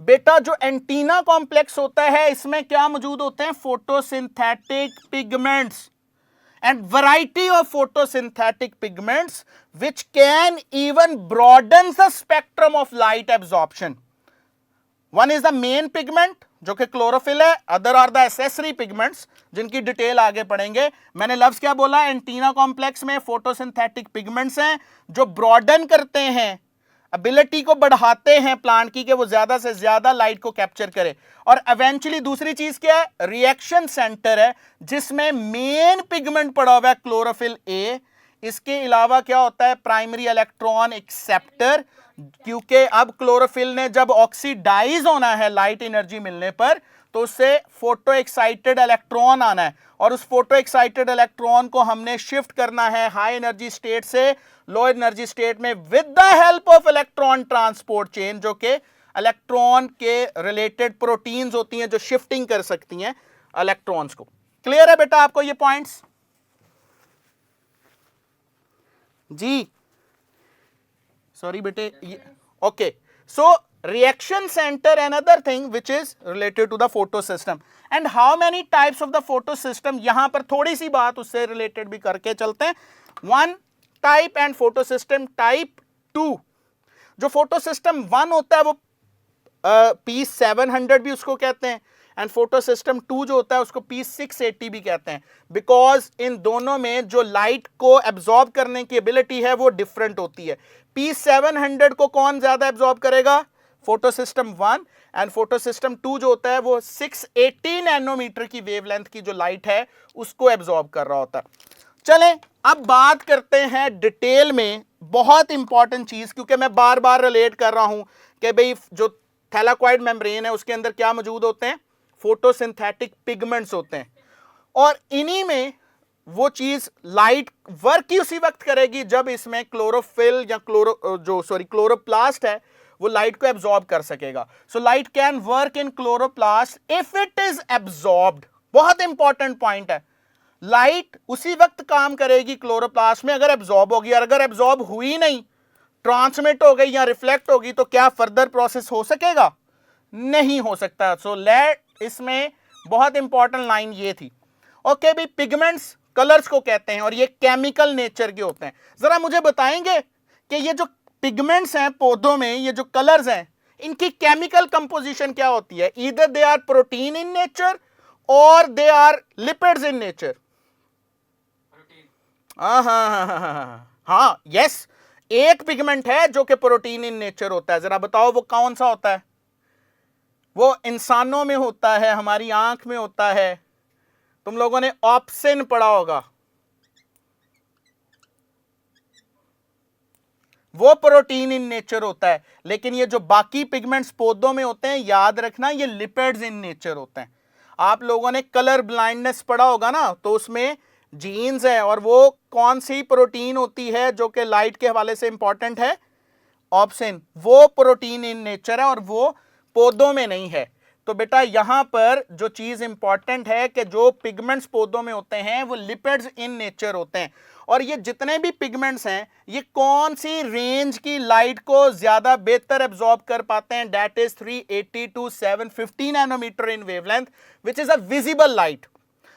बेटा जो एंटीना कॉम्प्लेक्स होता है इसमें क्या मौजूद होते हैं? Photosynthetic pigments and variety of photosynthetic pigments which can even broaden the spectrum of light absorption. One is the main pigment जो कि क्लोरोफिल है, other are the accessory pigments जिनकी डिटेल आगे पढ़ेंगे। मैंने लफ्ज क्या बोला? एंटीना कॉम्प्लेक्स में फोटोसिंथेटिक पिगमेंट्स हैं जो ब्रॉडन करते हैं, एबिलिटी को बढ़ाते हैं प्लांट की कि वो ज्यादा से ज्यादा लाइट को कैप्चर करे। और इवेंचुअली दूसरी चीज क्या है? रिएक्शन सेंटर है जिसमें मेन पिगमेंट पड़ा हुआ है क्लोरोफिल ए। इसके अलावा क्या होता है? प्राइमरी इलेक्ट्रॉन एक्सेप्टर, क्योंकि अब क्लोरोफिल ने जब ऑक्सीडाइज होना है लाइट एनर्जी मिलने पर तो उससे फोटो एक्साइटेड इलेक्ट्रॉन आना है और उस फोटो एक्साइटेड इलेक्ट्रॉन को हमने शिफ्ट करना है हाई एनर्जी स्टेट से लो एनर्जी स्टेट में with the help of electron transport chain, जो कि इलेक्ट्रॉन के रिलेटेड प्रोटीन्स होती हैं जो शिफ्टिंग कर सकती हैं इलेक्ट्रॉन्स को। क्लियर है बेटा आपको ये पॉइंट्स? जी सॉरी बेटे, okay. So reaction center, another thing which is related to the photosystem. And how many types of the photosystem? यहां पर थोड़ी सी बात उससे रिलेटेड भी करके चलते हैं। One type and photosystem type 2। जो फोटोसिस्टम 1 होता है वो P700 भी उसको कहते हैं, एंड फोटो सिस्टम 2 जो होता है उसको P680 भी कहते हैं, बिकॉज इन दोनों में जो लाइट को एब्जॉर्ब करने की एबिलिटी है वो डिफरेंट होती है। P700 को कौन ज्यादा एब्जॉर्ब करेगा? Photo system 1, and photo system 2 जो होता है वो 680 नैनोमीटर की वेवलेंथ की जो लाइट है उसको एब्जॉर्ब कर रहा होता है। चलें अब बात करते हैं डिटेल में, बहुत इंपॉर्टेंट चीज, क्योंकि मैं बार बार रिलेट कर रहा हूं कि भाई जो थैलाकॉइड मेम्ब्रेन है उसके अंदर क्या मौजूद होते हैं? फोटोसिंथेटिक पिगमेंट्स होते हैं, और इन्हीं में वो चीज लाइट वर्क ही उसी वक्त करेगी जब इसमें क्लोरोफिल या क्लोरोप्लास्ट है वो लाइट को एब्जॉर्ब कर सकेगा। So light can work in chloroplast if it is absorbed. बहुत इंपॉर्टेंट पॉइंट है, लाइट उसी वक्त काम करेगी क्लोरोप्लास्ट में अगर एब्जॉर्ब होगी, और अगर एब्जॉर्ब हुई नहीं, ट्रांसमिट हो गई या रिफ्लेक्ट होगी, तो क्या फर्दर प्रोसेस हो सकेगा? नहीं हो सकता। सो लेट, इसमें बहुत इंपॉर्टेंट लाइन ये थी। ओके भाई, पिगमेंट्स कलर्स को कहते हैं और ये केमिकल नेचर के होते हैं। जरा मुझे बताएंगे कि ये जो पिगमेंट्स हैं पौधों में, ये जो कलर्स हैं, इनकी केमिकल कंपोजिशन क्या होती है? Either they are protein in nature और they are lipids in nature. हाँ, यस, एक पिगमेंट है जो कि प्रोटीन इन नेचर होता है। जरा बताओ वो कौन सा होता है? वो इंसानों में होता है, हमारी आंख में होता है। तुम लोगों ने ऑप्शन पढ़ा होगा, वो प्रोटीन इन नेचर होता है। लेकिन ये जो बाकी पिगमेंट्स पौधों में होते हैं, याद रखना ये लिपिड्स इन नेचर होते हैं। आप लोगों ने कलर ब्लाइंडनेस पढ़ा होगा ना, तो उसमें जीन्स है और वो कौन सी प्रोटीन होती है जो कि लाइट के हवाले से इंपॉर्टेंट है? ऑप्शन। वो प्रोटीन इन नेचर है और वो पौधों में नहीं है। तो बेटा यहां पर जो चीज इंपॉर्टेंट है कि जो पिगमेंट्स पौधों में होते हैं वो लिपिड्स इन नेचर होते हैं, और ये जितने भी पिगमेंट्स हैं ये कौन सी रेंज की लाइट को ज्यादा बेहतर एब्जॉर्ब कर पाते हैं? That is 380 to 750 nanometer in wavelength, which is a visible light.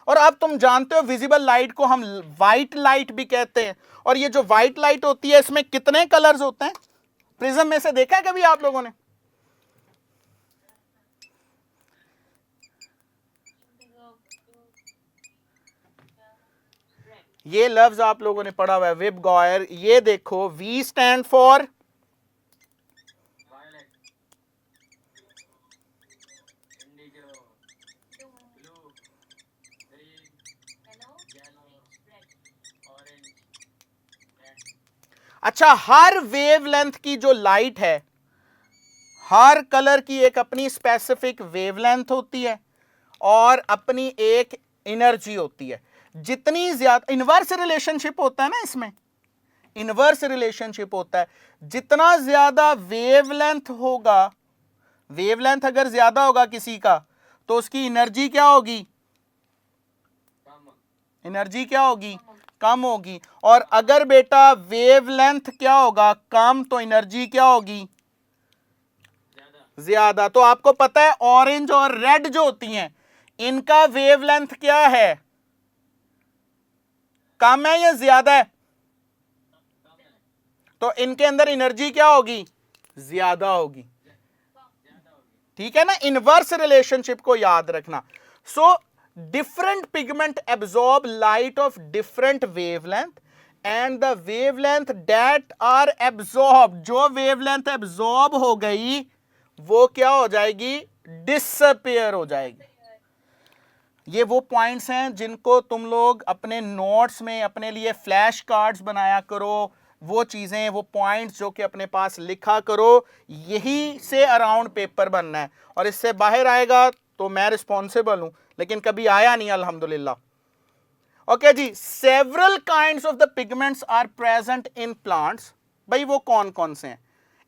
और अब तुम जानते हो विजिबल लाइट को हम व्हाइट लाइट भी कहते हैं, और ये जो व्हाइट लाइट होती है इसमें कितने कलर्स होते हैं? प्रिज्म में से देखा है कभी आप लोगों ने? ये लफ्ज आप लोगों ने पढ़ा हुआ है, विब गॉयर। ये देखो, वी स्टैंड फॉर अच्छा, हर वेवलेंथ की जो लाइट है, हर कलर की एक अपनी स्पेसिफिक वेवलेंथ होती है और अपनी एक एनर्जी होती है। जितनी ज्यादा इनवर्स रिलेशनशिप होता है ना, इसमें इनवर्स रिलेशनशिप होता है, जितना ज्यादा वेवलेंथ होगा, वेवलेंथ अगर ज्यादा होगा किसी का तो उसकी एनर्जी क्या होगी? एनर्जी क्या होगी? कम होगी। और अगर बेटा वेवलेंथ क्या होगा? कम, तो एनर्जी क्या होगी? ज्यादा। तो आपको पता है ऑरेंज और रेड जो होती हैं इनका वेवलेंथ क्या है? कम है या ज्यादा है? तो इनके अंदर एनर्जी क्या होगी? ज्यादा होगी। ठीक है ना, इनवर्स रिलेशनशिप को याद रखना। So different pigment absorb light of different wavelength, and the wavelength that are absorb, जो वेवलेंथ एब्जॉर्ब हो गई वो क्या हो जाएगी? डिसअपीयर हो जाएगी। ये वो पॉइंट्स हैं जिनको तुम लोग अपने नोट्स में अपने लिए फ्लैश कार्ड्स बनाया करो, वो चीज़ें, वो पॉइंट्स जो कि अपने पास लिखा करो। यही से अराउंड पेपर बनना है, और इससे बाहर आएगा तो मैं रिस्पॉन्सिबल हूं, लेकिन कभी आया नहीं अल्हम्दुलिल्लाह। ओके जी, several kinds of the pigments are present in plants. भाई वो कौन कौन से हैं?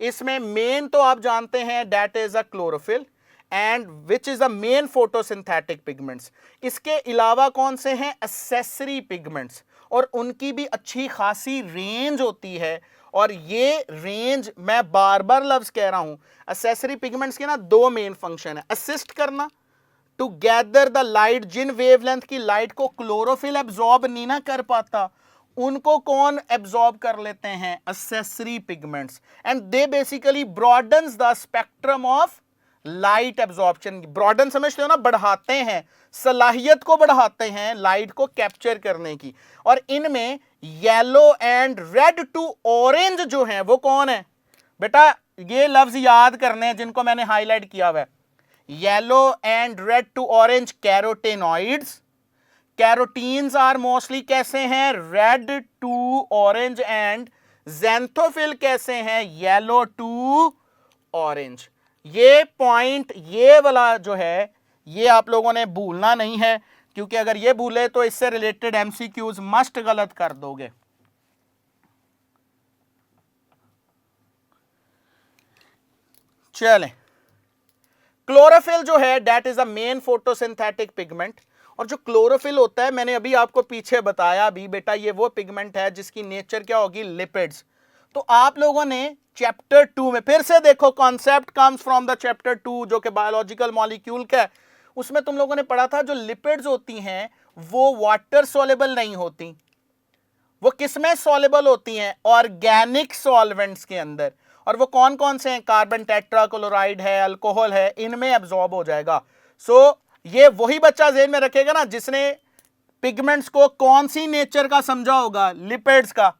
इसमें मेन तो आप जानते हैं that is a chlorophyll, and which is the main photosynthetic pigments. इसके अलावा कौन से हैं? एसेसरी पिगमेंट्स, और उनकी भी अच्छी खासी रेंज होती है। और ये रेंज मैं बार बार लफ्ज कह रहा हूं, एसेसरी पिगमेंट्स के ना दो मेन फंक्शन है, असिस्ट करना टू गैदर द लाइट। जिन वेवलेंथ की लाइट को क्लोरोफिल एब्जॉर्ब नहीं ना कर पाता उनको कौन एब्जॉर्ब कर लेते हैं? Accessory pigments, and they basically broadens the spectrum of light absorption, broaden समझते हो ना, बढ़ाते हैं, सलाहियत को बढ़ाते हैं लाइट को कैप्चर करने की। और इनमें yellow and red to orange जो है वो कौन है बेटा, ये लफ्ज याद करने हैं जिनको मैंने हाईलाइट किया हुआ है। Yellow and red to orange carotenoids, carotenes are mostly कैसे हैं, red to orange, and xanthophyll कैसे हैं, येलो टू ऑरेंज। ये पॉइंट, ये वाला जो है, ये आप लोगों ने भूलना नहीं है, क्योंकि अगर ये भूले तो इससे रिलेटेड एमसीक्यूज मस्ट गलत कर दोगे। चलें, क्लोरोफिल जो है that is a main photosynthetic pigment. और जो क्लोरोफिल होता है, मैंने अभी आपको पीछे बताया भी बेटा, ये वो पिगमेंट है जिसकी नेचर क्या होगी, लिपिड्स। तो आप लोगों ने चैप्टर 2 में फिर से देखो, concept comes from the chapter 2 जो कि बायोलॉजिकल मॉलिक्यूल का है, उसमें तुम लोगों ने पढ़ा था जो लिपिड्स होती हैं वो वाटर सॉल्युबल नहीं होती, वो किसमें सॉल्युबल होती हैं, ऑर्गेनिक सॉल्वेंट्स के अंदर। और वो कौन कौन से हैं, कार्बन टेट्राक्लोराइड है, अल्कोहल है, इनमें एब्जॉर्ब हो जाएगा। सो ये वही बच्चा ज़हन में रखेगा ना जिसने पिगमेंट्स को कौन सी नेचर का समझा होगा, लिपिड्स का,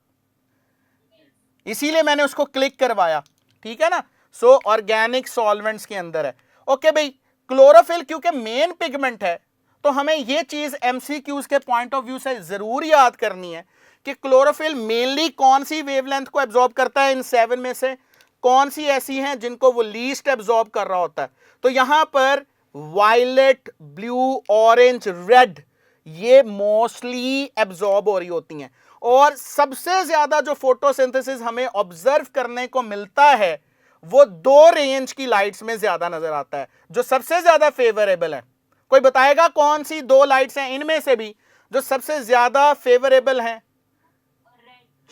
इसीलिए मैंने उसको क्लिक करवाया, ठीक है ना। सो ऑर्गेनिक सॉल्वेंट्स के अंदर है। ओके भाई, क्लोरोफिल क्योंकि मेन पिगमेंट है, तो हमें ये चीज एमसीक्यूज के पॉइंट ऑफ व्यू से जरूर याद करनी है कि क्लोरोफिल मेनली कौन सी वेवलेंथ को एब्जॉर्ब करता है, इन 7 में से कौन सी ऐसी हैं जिनको वो लीस्ट एब्जॉर्ब कर रहा होता है। तो यहां पर वायलेट, ब्लू, ऑरेंज, रेड, ये मोस्टली एब्जॉर्ब हो रही होती हैं। और सबसे ज्यादा जो फोटोसिंथेसिस हमें ऑब्जर्व करने को मिलता है वो 2 रेंज की लाइट्स में ज्यादा नजर आता है, जो सबसे ज्यादा फेवरेबल है। कोई बताएगा कौन सी 2 लाइट्स हैं इनमें से भी जो सबसे ज्यादा फेवरेबल हैं?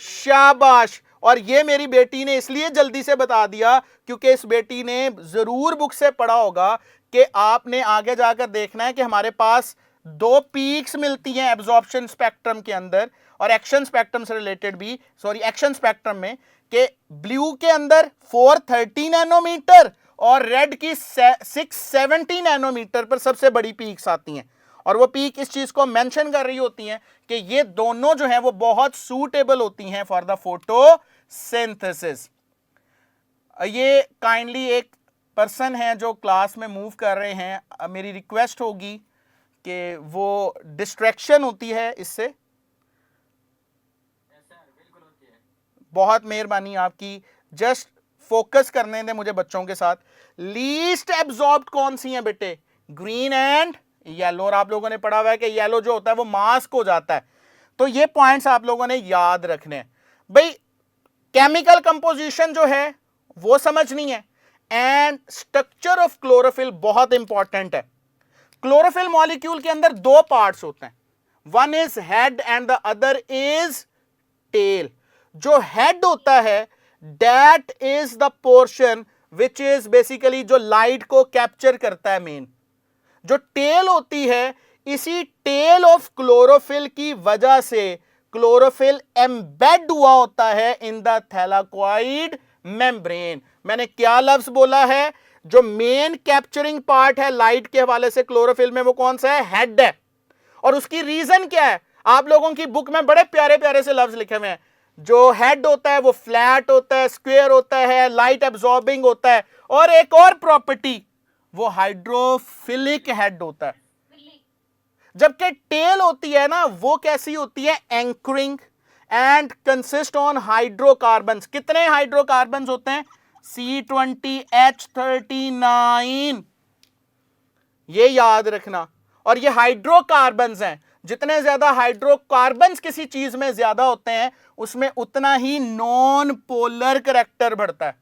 शाबाश। और ये मेरी बेटी ने इसलिए जल्दी से बता दिया क्योंकि इस बेटी ने जरूर बुक से पढ़ा होगा कि आपने आगे जाकर देखना है कि हमारे पास 2 पीक्स मिलती हैं एब्जॉर्प्शन स्पेक्ट्रम के अंदर और एक्शन स्पेक्ट्रम से रिलेटेड भी, सॉरी एक्शन स्पेक्ट्रम में, कि ब्लू के अंदर 430 नैनोमीटर और रेड की 670 नैनोमीटर पर सबसे बड़ी पीक्स आती हैं। और वो पीक इस चीज को मेंशन कर रही होती हैं कि ये दोनों जो हैं वो बहुत सूटेबल होती हैं फॉर द फोटोसिंथेसिस। ये काइंडली एक पर्सन है जो क्लास में मूव कर रहे हैं, मेरी रिक्वेस्ट होगी कि वो डिस्ट्रैक्शन होती है इससे, बहुत मेहरबानी आपकी, जस्ट फोकस करने दें मुझे बच्चों के साथ। लीस्ट एब्जॉर्ब्ड कौन सी हैं बेटे, ग्रीन एंड येलो। और आप लोगों ने पढ़ा हुआ है कि येलो जो होता है वो मास्क हो जाता है। तो ये पॉइंट्स आप लोगों ने याद रखने हैं भाई। केमिकल कंपोजिशन जो है वो समझनी है, एंड स्ट्रक्चर ऑफ क्लोरोफिल बहुत इंपॉर्टेंट है। क्लोरोफिल मॉलिक्यूल के अंदर 2 पार्ट्स होते हैं, one is head and the other is tail. जो हेड होता है that is the portion which is basically जो लाइट को कैप्चर करता है मेन। जो टेल होती है, इसी टेल ऑफ क्लोरोफिल की वजह से क्लोरोफिल एम्बेड हुआ होता है इन द थैलाकोइड मेम्ब्रेन। मैंने क्या लफ्ज बोला है, जो मेन कैप्चरिंग पार्ट है लाइट के हवाले से क्लोरोफिल में वो कौन सा है, हेड है। और उसकी रीजन क्या है, आप लोगों की बुक में बड़े प्यारे प्यारे से लफ्ज लिखे हुए हैं। जो हेड होता है वो फ्लैट होता है, स्क्वायर होता है, लाइट एब्जॉर्बिंग होता है, और एक और प्रॉपर्टी वो हाइड्रोफिलिक हेड होता है। जबकि टेल होती है ना वो कैसी होती है, anchoring and consist on hydrocarbons. कितने हाइड्रोकार्बन्स होते हैं, C20H39, ये याद रखना। और ये हाइड्रोकार्बन्स हैं, जितने ज्यादा हाइड्रोकार्बन्स किसी चीज में ज्यादा होते हैं उसमें उतना ही नॉन पोलर करैक्टर बढ़ता है,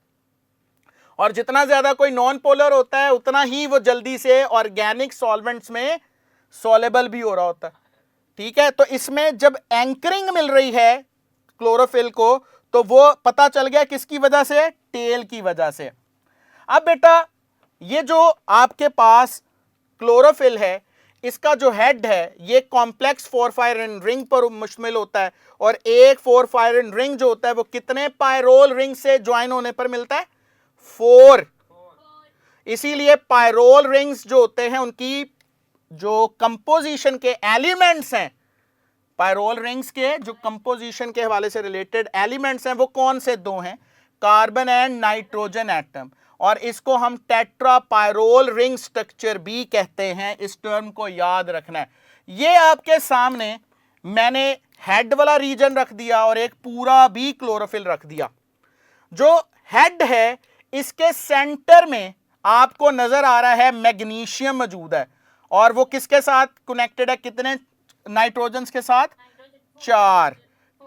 और जितना ज्यादा कोई नॉन पोलर होता है उतना ही वो जल्दी से ऑर्गेनिक सॉल्वेंट्स में सॉल्युबल भी हो रहा होता है। ठीक है, तो इसमें जब एंकरिंग मिल रही है क्लोरोफिल को तो वो पता चल गया किसकी वजह से, टेल की वजह से। अब बेटा ये जो आपके पास क्लोरोफिल है, इसका जो हेड है ये कॉम्प्लेक्स 4 रिंग पर मुश्तमिल होता है, और एक 4 रिंग जो होता है वो कितने पायरोल रिंग से ज्वाइन होने पर मिलता है, 4। इसीलिए पायरोल रिंग्स जो होते हैं उनकी जो कंपोजिशन के एलिमेंट्स हैं, पायरोल रिंग्स के जो कंपोजिशन के हवाले से रिलेटेड एलिमेंट्स हैं वो कौन से दो हैं, कार्बन एंड नाइट्रोजन एटम, और इसको हम टेट्रा पायरोल रिंग स्ट्रक्चर भी कहते हैं। इस टर्म को याद रखना है। ये आपके सामने मैंने हेड वाला रीजन रख दिया और एक पूरा भी क्लोरोफिल रख दिया। जो हेड है इसके सेंटर में आपको नजर आ रहा है मैग्नीशियम मौजूद है, और वो किसके साथ कनेक्टेड है, कितने नाइट्रोजन के साथ, 4।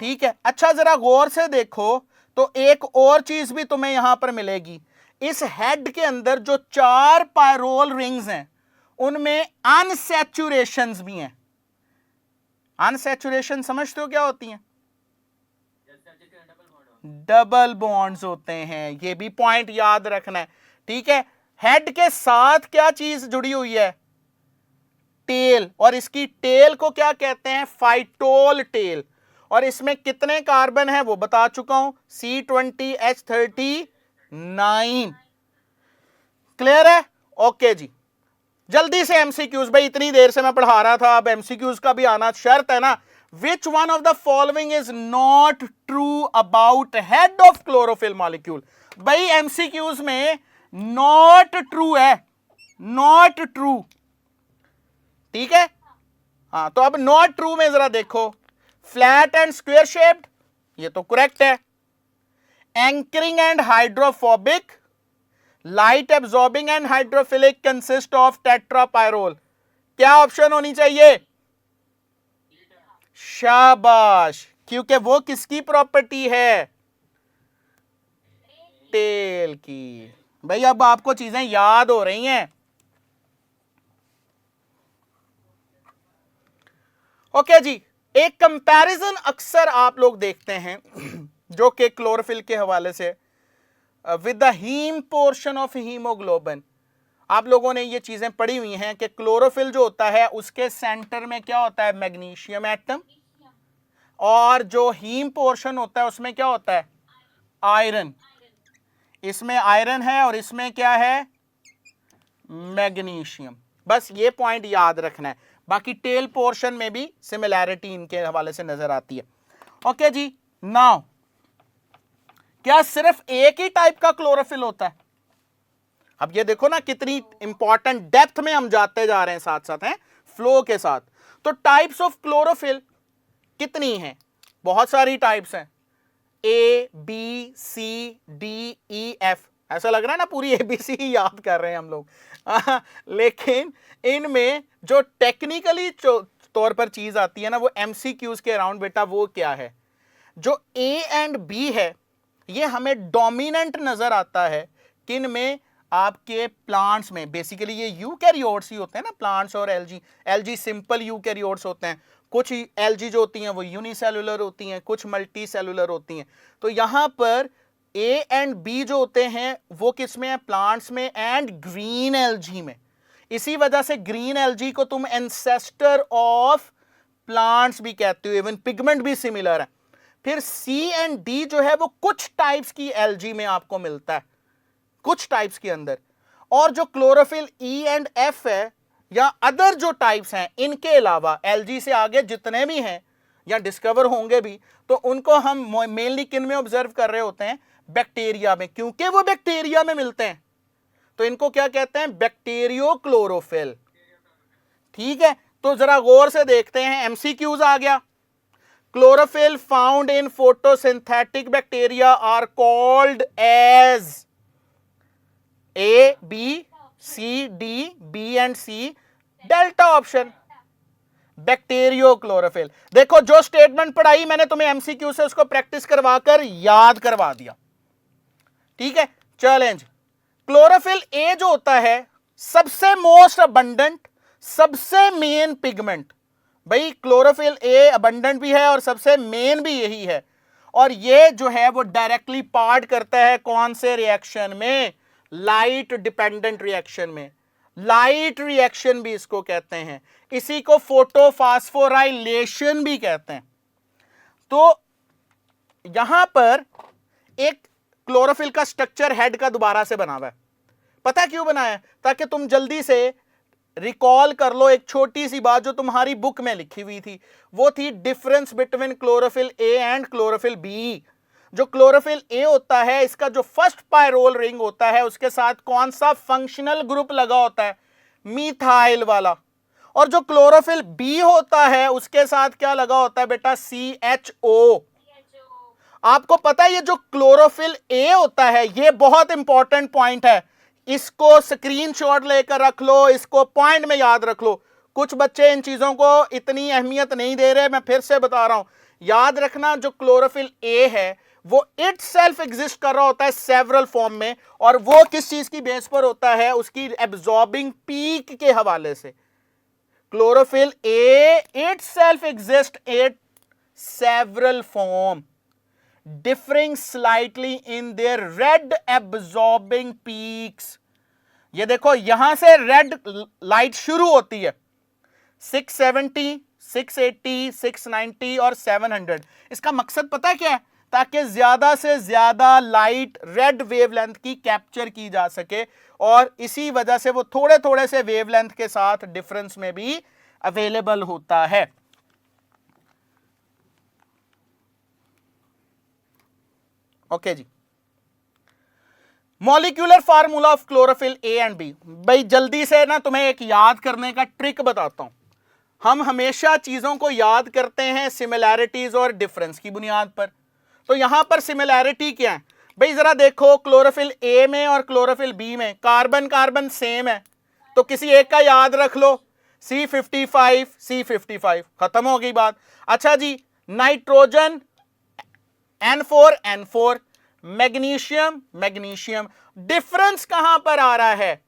ठीक है, अच्छा जरा गौर से देखो तो एक और चीज भी तुम्हें यहां पर मिलेगी। इस हेड के अंदर जो 4 पायरोल रिंग्स हैं उनमें अनसैचुरेशंस भी हैं। अनसैचुरेशन समझते हो क्या होती हैं? डबल बॉन्ड्स होते हैं, ये भी पॉइंट याद रखना है। ठीक है, हेड के साथ क्या चीज जुड़ी हुई है, टेल, और इसकी टेल को क्या कहते हैं, फाइटोल टेल, और इसमें कितने कार्बन है वो बता चुका हूं, C20H39। क्लियर है? ओके जी, जल्दी से एमसीक्यूज, भाई इतनी देर से मैं पढ़ा रहा था, अब एमसीक्यूज का भी आना शर्त है ना। Which one of the following is not true about head of chlorophyll molecule? भाई एमसीक्यूज में नॉट ट्रू है, नॉट ट्रू। ठीक है, हाँ, तो अब नॉट ट्रू में जरा देखो, फ्लैट एंड स्क्वायर शेप्ड, ये तो करेक्ट है। Anchoring and hydrophobic, light absorbing and hydrophilic consist of tetrapyrrole, क्या ऑप्शन होनी चाहिए? शाबाश, क्योंकि वो किसकी प्रॉपर्टी है, टेल की। भाई अब आपको चीजें याद हो रही हैं। ओके जी, एक कंपैरिजन अक्सर आप लोग देखते हैं जो कि क्लोरोफिल के हवाले से with the haem portion of haemoglobin. आप लोगों ने ये चीजें पढ़ी हुई हैं कि क्लोरोफिल जो होता है उसके सेंटर में क्या होता है, मैग्नीशियम एटम, और जो हीम पोर्शन होता है उसमें क्या होता है, आयरन। इसमें आयरन है और इसमें क्या है, मैग्नीशियम। बस ये पॉइंट याद रखना है, बाकी टेल पोर्शन में भी सिमिलैरिटी इनके हवाले से नजर आती है। ओके जी, नाउ क्या सिर्फ एक ही टाइप का क्लोरोफिल होता है? अब ये देखो ना कितनी इंपॉर्टेंट डेप्थ में हम जाते जा रहे हैं साथ साथ, हैं फ्लो के साथ। तो टाइप्स ऑफ क्लोरोफिल कितनी हैं? बहुत सारी टाइप्स हैं, A B C D E F। ऐसा लग रहा है ना पूरी ABC ही याद कर रहे हैं हम लोग लेकिन इनमें जो टेक्निकली तौर पर चीज आती है ना वो MCQs के अराउंड, बेटा वो क्या है, जो A एंड B है ये हमें डोमिनेंट नजर आता है किन में, आपके प्लांट्स में। बेसिकली ये यूकैरियोट्स ही होते हैं ना, प्लांट्स और एल्गी सिंपल यूकैरियोट्स होते हैं। कुछ एल्गी जो होती हैं वो यूनिसेलुलर होती हैं, कुछ मल्टी सेलुलर होती हैं। तो यहां पर A एंड B जो होते हैं वो किस में है, प्लांट्स में एंड ग्रीन एल्गी में। इसी वजह से ग्रीन एल्गी को तुम एंसेस्टर ऑफ प्लांट्स भी कहते हो, इवन पिगमेंट भी सिमिलर है। फिर C एंड D जो है वो कुछ टाइप्स की एल्गी में आपको मिलता है, कुछ टाइप्स के अंदर। और जो क्लोरोफिल E एंड F है या अदर जो टाइप्स हैं इनके अलावा एल्गी से आगे जितने भी हैं या डिस्कवर होंगे भी, तो उनको हम मेनली किन में ऑब्जर्व कर रहे होते हैं, बैक्टीरिया में, क्योंकि वो बैक्टीरिया में मिलते हैं तो इनको क्या कहते हैं, बैक्टीरियो क्लोरोफिल। ठीक है, तो जरा गौर से देखते हैं, एमसीक्यूज आ गया। Chlorophyll found in photosynthetic bacteria are called as A B C D B and C, delta option bacteriochlorophyll. देखो जो स्टेटमेंट पढ़ाई मैंने तुम्हें एमसीक्यू से उसको प्रैक्टिस करवाकर याद करवा दिया। ठीक है, चैलेंज। क्लोरोफिल ए जो होता है सबसे मोस्ट अबंडेंट, सबसे मेन पिगमेंट। भाई क्लोरोफिल ए अबंडेंट भी है और सबसे मेन भी यही है, और ये जो है वो डायरेक्टली पार्ट करता है कौन से रिएक्शन में, लाइट डिपेंडेंट रिएक्शन में। लाइट रिएक्शन भी इसको कहते हैं, इसी को फोटोफास्फोराइलेशन भी कहते हैं। तो यहां पर एक क्लोरोफिल का स्ट्रक्चर हेड का दोबारा से बना हुआ है। पता क्यों बनाया? ताकि तुम जल्दी से रिकॉल कर लो एक छोटी सी बात जो तुम्हारी बुक में लिखी हुई थी, वो थी difference between chlorophyll A and chlorophyll B. जो क्लोरोफिल ए होता है, इसका जो फर्स्ट पायरोल रिंग होता है, उसके साथ कौन सा फंक्शनल ग्रुप लगा होता है? मीथाइल वाला। और जो क्लोरोफिल बी होता है, उसके साथ क्या लगा होता है बेटा? CHO। आपको पता है ये जो क्लोरोफिल ए होता है, ये बहुत इंपॉर्टेंट पॉइंट है, इसको स्क्रीनशॉट लेकर रख लो, इसको पॉइंट में याद रख लो। कुछ बच्चे इन चीजों को इतनी अहमियत नहीं दे रहे, मैं फिर से बता रहा हूं, याद रखना जो क्लोरोफिल ए है वो इट सेल्फ एग्जिस्ट कर रहा होता है सेवरल फॉर्म में, और वो किस चीज की बेस पर होता है? उसकी एब्जॉर्बिंग पीक के हवाले से। Chlorophyll A it self exist at several form, differing slightly in their red absorbing peaks। ये देखो यहां से रेड लाइट शुरू होती है, 670, 680, 690 और 700। इसका मकसद पता है क्या है? ताकि ज्यादा से ज्यादा लाइट रेड वेवलेंथ की कैप्चर की जा सके, और इसी वजह से वो थोड़े थोड़े से वेवलेंथ के साथ डिफरेंस में भी अवेलेबल होता है। ओके जी, molecular formula of chlorophyll A and B. भाई जल्दी से ना तुम्हें एक याद करने का ट्रिक बताता हूं। हम हमेशा चीजों को याद करते हैं सिमिलैरिटीज और डिफरेंस की बुनियाद पर। तो यहां पर सिमिलैरिटी क्या है भाई? जरा देखो, क्लोरोफिल ए में और क्लोरोफिल बी में कार्बन कार्बन सेम है, तो किसी एक का याद रख लो, C55 C55, खत्म हो गई बात। अच्छा जी, nitrogen N4 N4, magnesium magnesium. Difference कहां पर आ रहा है?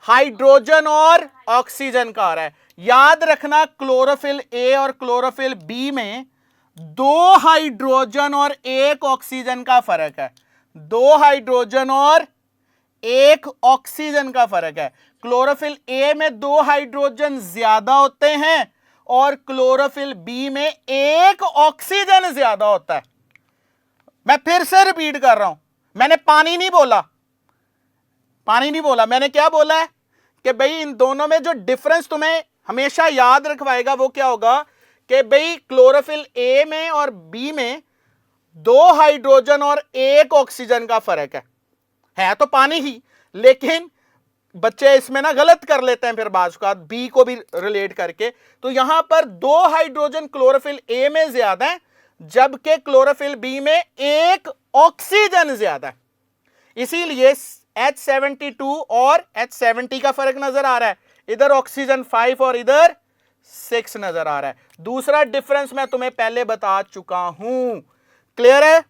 हाइड्रोजन और ऑक्सीजन का आ रहा है। याद रखना क्लोरोफिल ए और क्लोरोफिल बी में 2 हाइड्रोजन और 1 ऑक्सीजन का फर्क है। 2 हाइड्रोजन और 1 ऑक्सीजन का फर्क है। क्लोरोफिल ए में 2 हाइड्रोजन ज्यादा होते हैं और क्लोरोफिल बी में 1 ऑक्सीजन ज्यादा होता है। मैं फिर से रिपीट कर रहा हूं, मैंने पानी नहीं बोला, मैंने क्या बोला है कि भाई इन दोनों में जो डिफरेंस तुम्हें हमेशा याद रखवाएगा वो क्या होगा कि भाई क्लोरोफिल ए में और बी में 2 हाइड्रोजन और 1 ऑक्सीजन का फर्क है तो पानी ही, लेकिन बच्चे इसमें ना गलत कर लेते हैं फिर बाज का बी को भी रिलेट करके। तो यहां पर 2 हाइड्रोजन क्लोरोफिल ए में ज्यादा है, जबकि क्लोरोफिल बी में 1 ऑक्सीजन ज्यादा है। इसीलिए H72 और H70 का फर्क नजर आ रहा है, इधर ऑक्सीजन 5 और इधर 6 नजर आ रहा है। दूसरा डिफरेंस मैं तुम्हें पहले बता चुका हूं, क्लियर है?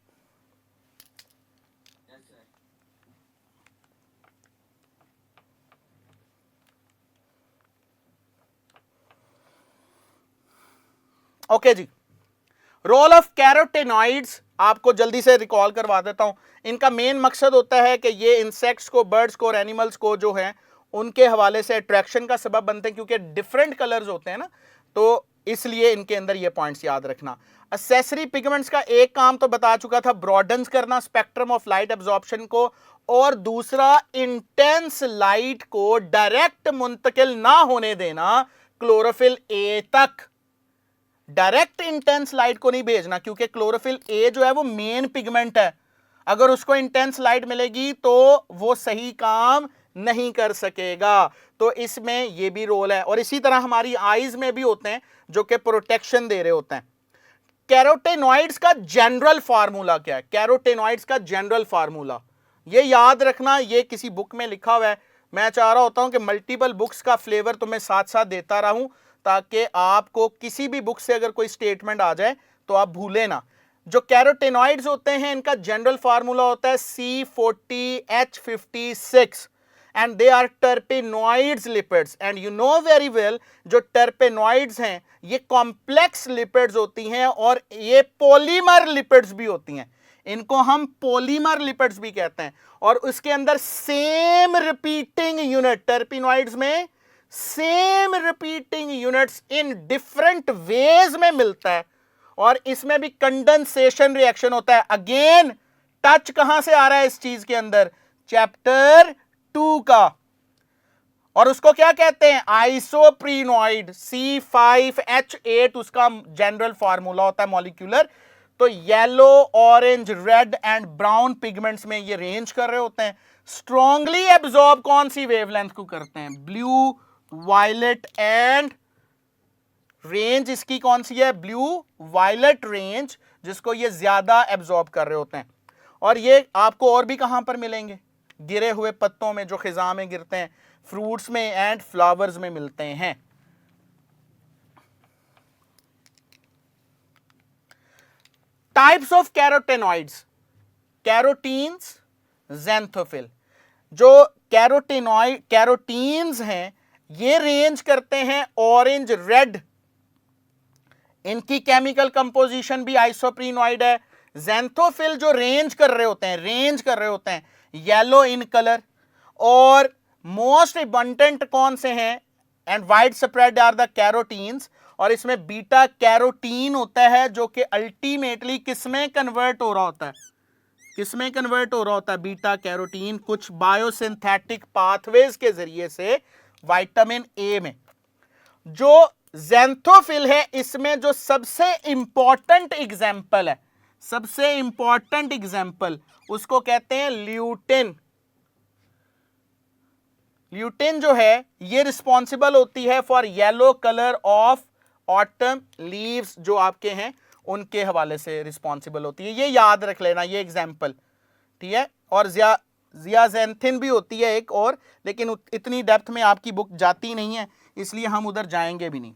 ओके जी, रोल ऑफ कैरोटेनॉइड्स आपको जल्दी से रिकॉल करवा देता हूं। इनका मेन मकसद होता है कि ये इंसेक्ट्स को, बर्ड्स को और एनिमल्स को जो है उनके हवाले से अट्रैक्शन का सबब बनते हैं, क्योंकि डिफरेंट कलर्स होते हैं ना, तो इसलिए इनके अंदर ये पॉइंट्स याद रखना। एसेसरी पिगमेंट्स का एक काम तो बता चुका था, ब्रॉडन्स करना स्पेक्ट्रम ऑफ लाइट एब्जॉर्प्शन को, और दूसरा इंटेंस लाइट को डायरेक्ट मुंतकिल ना होने देना क्लोरोफिल ए तक। डायरेक्ट इंटेंस लाइट को नहीं भेजना, क्योंकि क्लोरोफिल ए जो है वो मेन पिगमेंट है, अगर उसको इंटेंस लाइट मिलेगी तो वो सही काम नहीं कर सकेगा। तो इसमें ये भी रोल है, और इसी तरह हमारी आईज में भी होते हैं जो कि प्रोटेक्शन दे रहे होते हैं। कैरोटेनॉइड्स का जनरल फार्मूला क्या है? कैरोटेनॉइड्स का जनरल फार्मूला ये याद रखना, ये किसी बुक में लिखा हुआ है। मैं चाह रहा होता हूं कि मल्टीपल बुक्स का फ्लेवर तुम्हें साथ साथ देता रहूं, ताकि आपको किसी भी बुक से अगर कोई स्टेटमेंट आ जाए तो आप भूले ना। जो कैरोटेनॉइड्स होते हैं इनका जनरल फार्मूला होता है C40H56 and they are terpenoids lipids. And you know very well जो टर्पेनॉइड्स हैं ये कॉम्प्लेक्स लिपिड्स होती हैं और ये पॉलीमर लिपिड्स भी होती हैं, इनको हम पॉलीमर लिपिड्स भी कहते हैं। और उसके अंदर सेम रिपीटिंग यूनिट, टर्पेनॉइड्स में same repeating units in different ways में मिलता है, और इसमें भी कंडेंसेशन रिएक्शन होता है। अगेन टच कहां से आ रहा है इस चीज के अंदर? चैप्टर 2 का, और उसको क्या कहते हैं, आइसोप्रीनॉइड, C5H8 उसका जनरल फार्मूला होता है मॉलिक्यूलर। तो yellow, orange, red and brown pigments में ये रेंज कर रहे होते हैं। स्ट्रांगली एब्जॉर्ब कौन सी वेवलेंथ को करते हैं, ब्लू, वायलेट एंड रेंज इसकी कौन सी है, ब्लू वायलेट रेंज, जिसको ये ज्यादा एब्जॉर्ब कर रहे होते हैं। और ये आपको और भी कहां पर मिलेंगे, गिरे हुए पत्तों में जो खिजा में गिरते हैं, फ्रूट्स में एंड फ्लावर्स में मिलते हैं। Types of carotenoids, carotenes, xanthophyll. जो कैरोटीन्स हैं ये रेंज करते हैं ऑरेंज, रेड, इनकी केमिकल कंपोजिशन भी आइसोप्रीनॉइड है। ज़ैंथोफिल जो रेंज कर रहे होते हैं येलो इन कलर, और मोस्ट अबंडेंट कौन से हैं and wide spread are the carotenes, और इसमें बीटा कैरोटीन होता है जो कि अल्टीमेटली किसमें कन्वर्ट हो रहा होता है, बीटा कैरोटीन कुछ बायोसिंथेटिक पाथवेज के जरिए से विटामिन ए में। जो ज़ैंथोफिल है इसमें जो सबसे इंपॉर्टेंट एग्जाम्पल उसको कहते हैं ल्यूटिन। ल्यूटिन जो है ये रिस्पॉन्सिबल होती है for yellow colour of autumn leaves, जो आपके हैं उनके हवाले से रिस्पॉन्सिबल होती है। ये याद रख लेना, ये एग्जाम्पल, ठीक है। और ज़ियाज़ैंथिन भी होती है एक और, लेकिन इतनी डेप्थ में आपकी बुक जाती नहीं है, इसलिए हम उधर जाएंगे भी नहीं।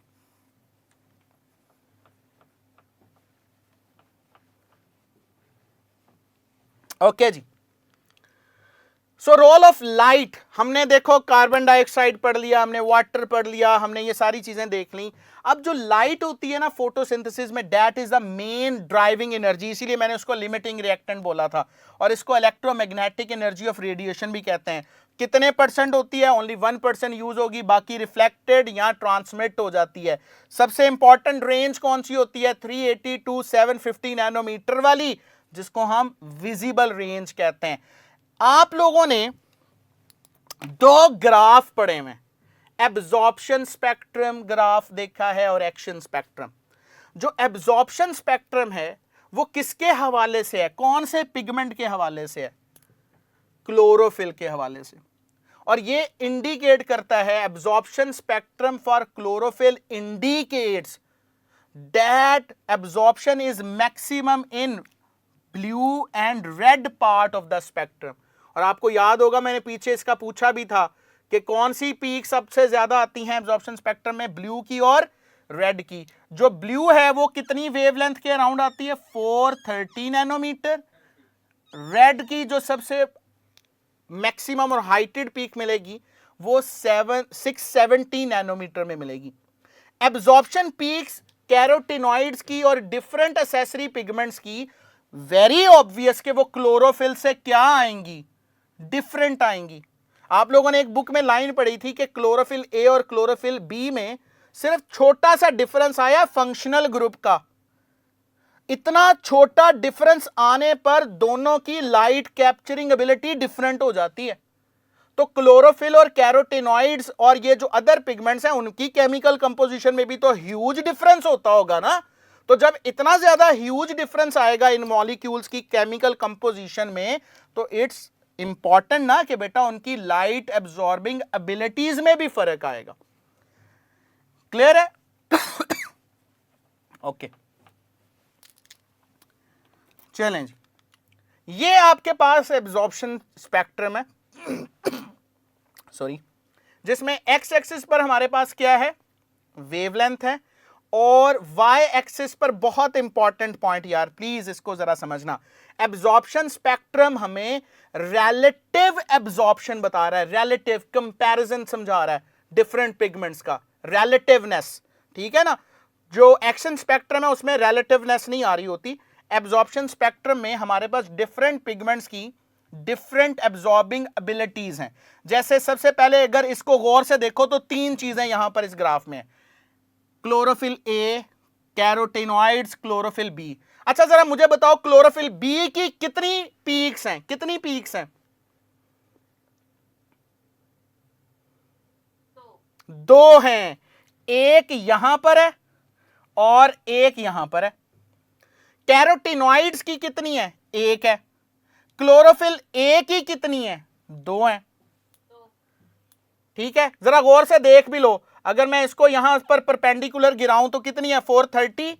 ओके जी। सो रोल ऑफ लाइट, हमने देखो कार्बन डाइऑक्साइड पढ़ लिया, हमने वाटर पढ़ लिया, हमने ये सारी चीजें देख ली। अब जो लाइट होती है ना फोटोसिंथेसिस में, that is the main driving energy, इसीलिए मैंने उसको लिमिटिंग रिएक्टेंट बोला था, और इसको इलेक्ट्रोमैग्नेटिक एनर्जी ऑफ रेडिएशन भी कहते हैं। कितने परसेंट होती है, ओनली 1% यूज होगी, बाकी रिफ्लेक्टेड या ट्रांसमिट हो जाती है। सबसे इंपॉर्टेंट रेंज कौन सी होती है, 380 to 750 नैनोमीटर वाली, जिसको हम विजिबल रेंज कहते हैं। आप लोगों ने 2 ग्राफ पढ़े हुए, एब्जॉर्प्शन स्पेक्ट्रम ग्राफ देखा है और एक्शन स्पेक्ट्रम। जो एब्जॉर्प्शन स्पेक्ट्रम है वो किसके हवाले से है, कौन से पिगमेंट के हवाले से है, क्लोरोफिल के हवाले से। और ये इंडिकेट करता है, absorption spectrum for chlorophyll indicates that absorption is maximum in blue and red part of the spectrum. और आपको याद होगा मैंने पीछे इसका पूछा भी था कि कौन सी पीक सबसे ज्यादा आती हैं एब्जॉर्प्शन स्पेक्ट्रम में, ब्लू की और रेड की। जो ब्लू है वो कितनी वेवलेंथ के अराउंड आती है, 430 नैनोमीटर। रेड की जो सबसे मैक्सिमम और हाइटेड पीक मिलेगी वो 670 नैनोमीटर में मिलेगी। एब्जॉर्प्शन पीक्स कैरोटिनॉइड्स की और डिफरेंट एसेसरी पिगमेंट्स की वेरी ऑब्वियस कि वो क्लोरोफिल से क्या आएंगी, डिफरेंट आएंगी। आप लोगों ने एक बुक में लाइन पढ़ी थी कि क्लोरोफिल ए और क्लोरोफिल बी में सिर्फ छोटा सा डिफरेंस आया फंक्शनल ग्रुप का। इतना छोटा डिफरेंस आने पर दोनों की लाइट कैप्चरिंग एबिलिटी डिफरेंट हो जाती है। तो क्लोरोफिल और कैरोटिनॉइड्स और ये जो अदर पिगमेंट्स हैं उनकी केमिकल कंपोजिशन में भी तो ह्यूज डिफरेंस होता होगा ना। तो जब इतना ज्यादा ह्यूज डिफरेंस आएगा इन मॉलिक्यूल्स की केमिकल कंपोजिशन में, तो इट्स इंपॉर्टेंट ना कि बेटा उनकी लाइट एब्जॉर्बिंग एबिलिटीज में भी फर्क आएगा। क्लियर है? ओके चलें जी, ये आपके पास एब्जॉर्प्शन स्पेक्ट्रम है सॉरी, जिसमें एक्स एक्सिस पर हमारे पास क्या है, वेवलेंथ है, और वाई एक्सिस पर बहुत इंपॉर्टेंट पॉइंट यार प्लीज इसको जरा समझना, एब्जॉर्प्शन स्पेक्ट्रम हमें रिलेटिव एब्जॉर्प्शन बता रहा है, रिलेटिव कंपैरिजन समझा रहा है डिफरेंट पिगमेंट्स का, रिलेटिवनेस, ठीक है ना। जो एक्शन स्पेक्ट्रम है उसमें रिलेटिवनेस नहीं आ रही होती, एब्जॉर्प्शन स्पेक्ट्रम में हमारे पास डिफरेंट पिगमेंट्स की डिफरेंट एब्जॉर्बिंग एबिलिटीज हैं। जैसे सबसे पहले अगर इसको गौर से देखो तो 3 चीजें यहां पर इस ग्राफ में, chlorophyll A, carotenoids, chlorophyll B. अच्छा जरा मुझे बताओ क्लोरोफिल बी की कितनी पीक्स हैं, कितनी पीक्स हैं, दो हैं, एक यहां पर है और एक यहां पर है। कैरोटिनॉइड्स की कितनी है? एक है। क्लोरोफिल ए की कितनी है? दो है। ठीक है, जरा गौर से देख भी लो, अगर मैं इसको यहां पर परपेंडिकुलर गिराऊं तो कितनी है? 430।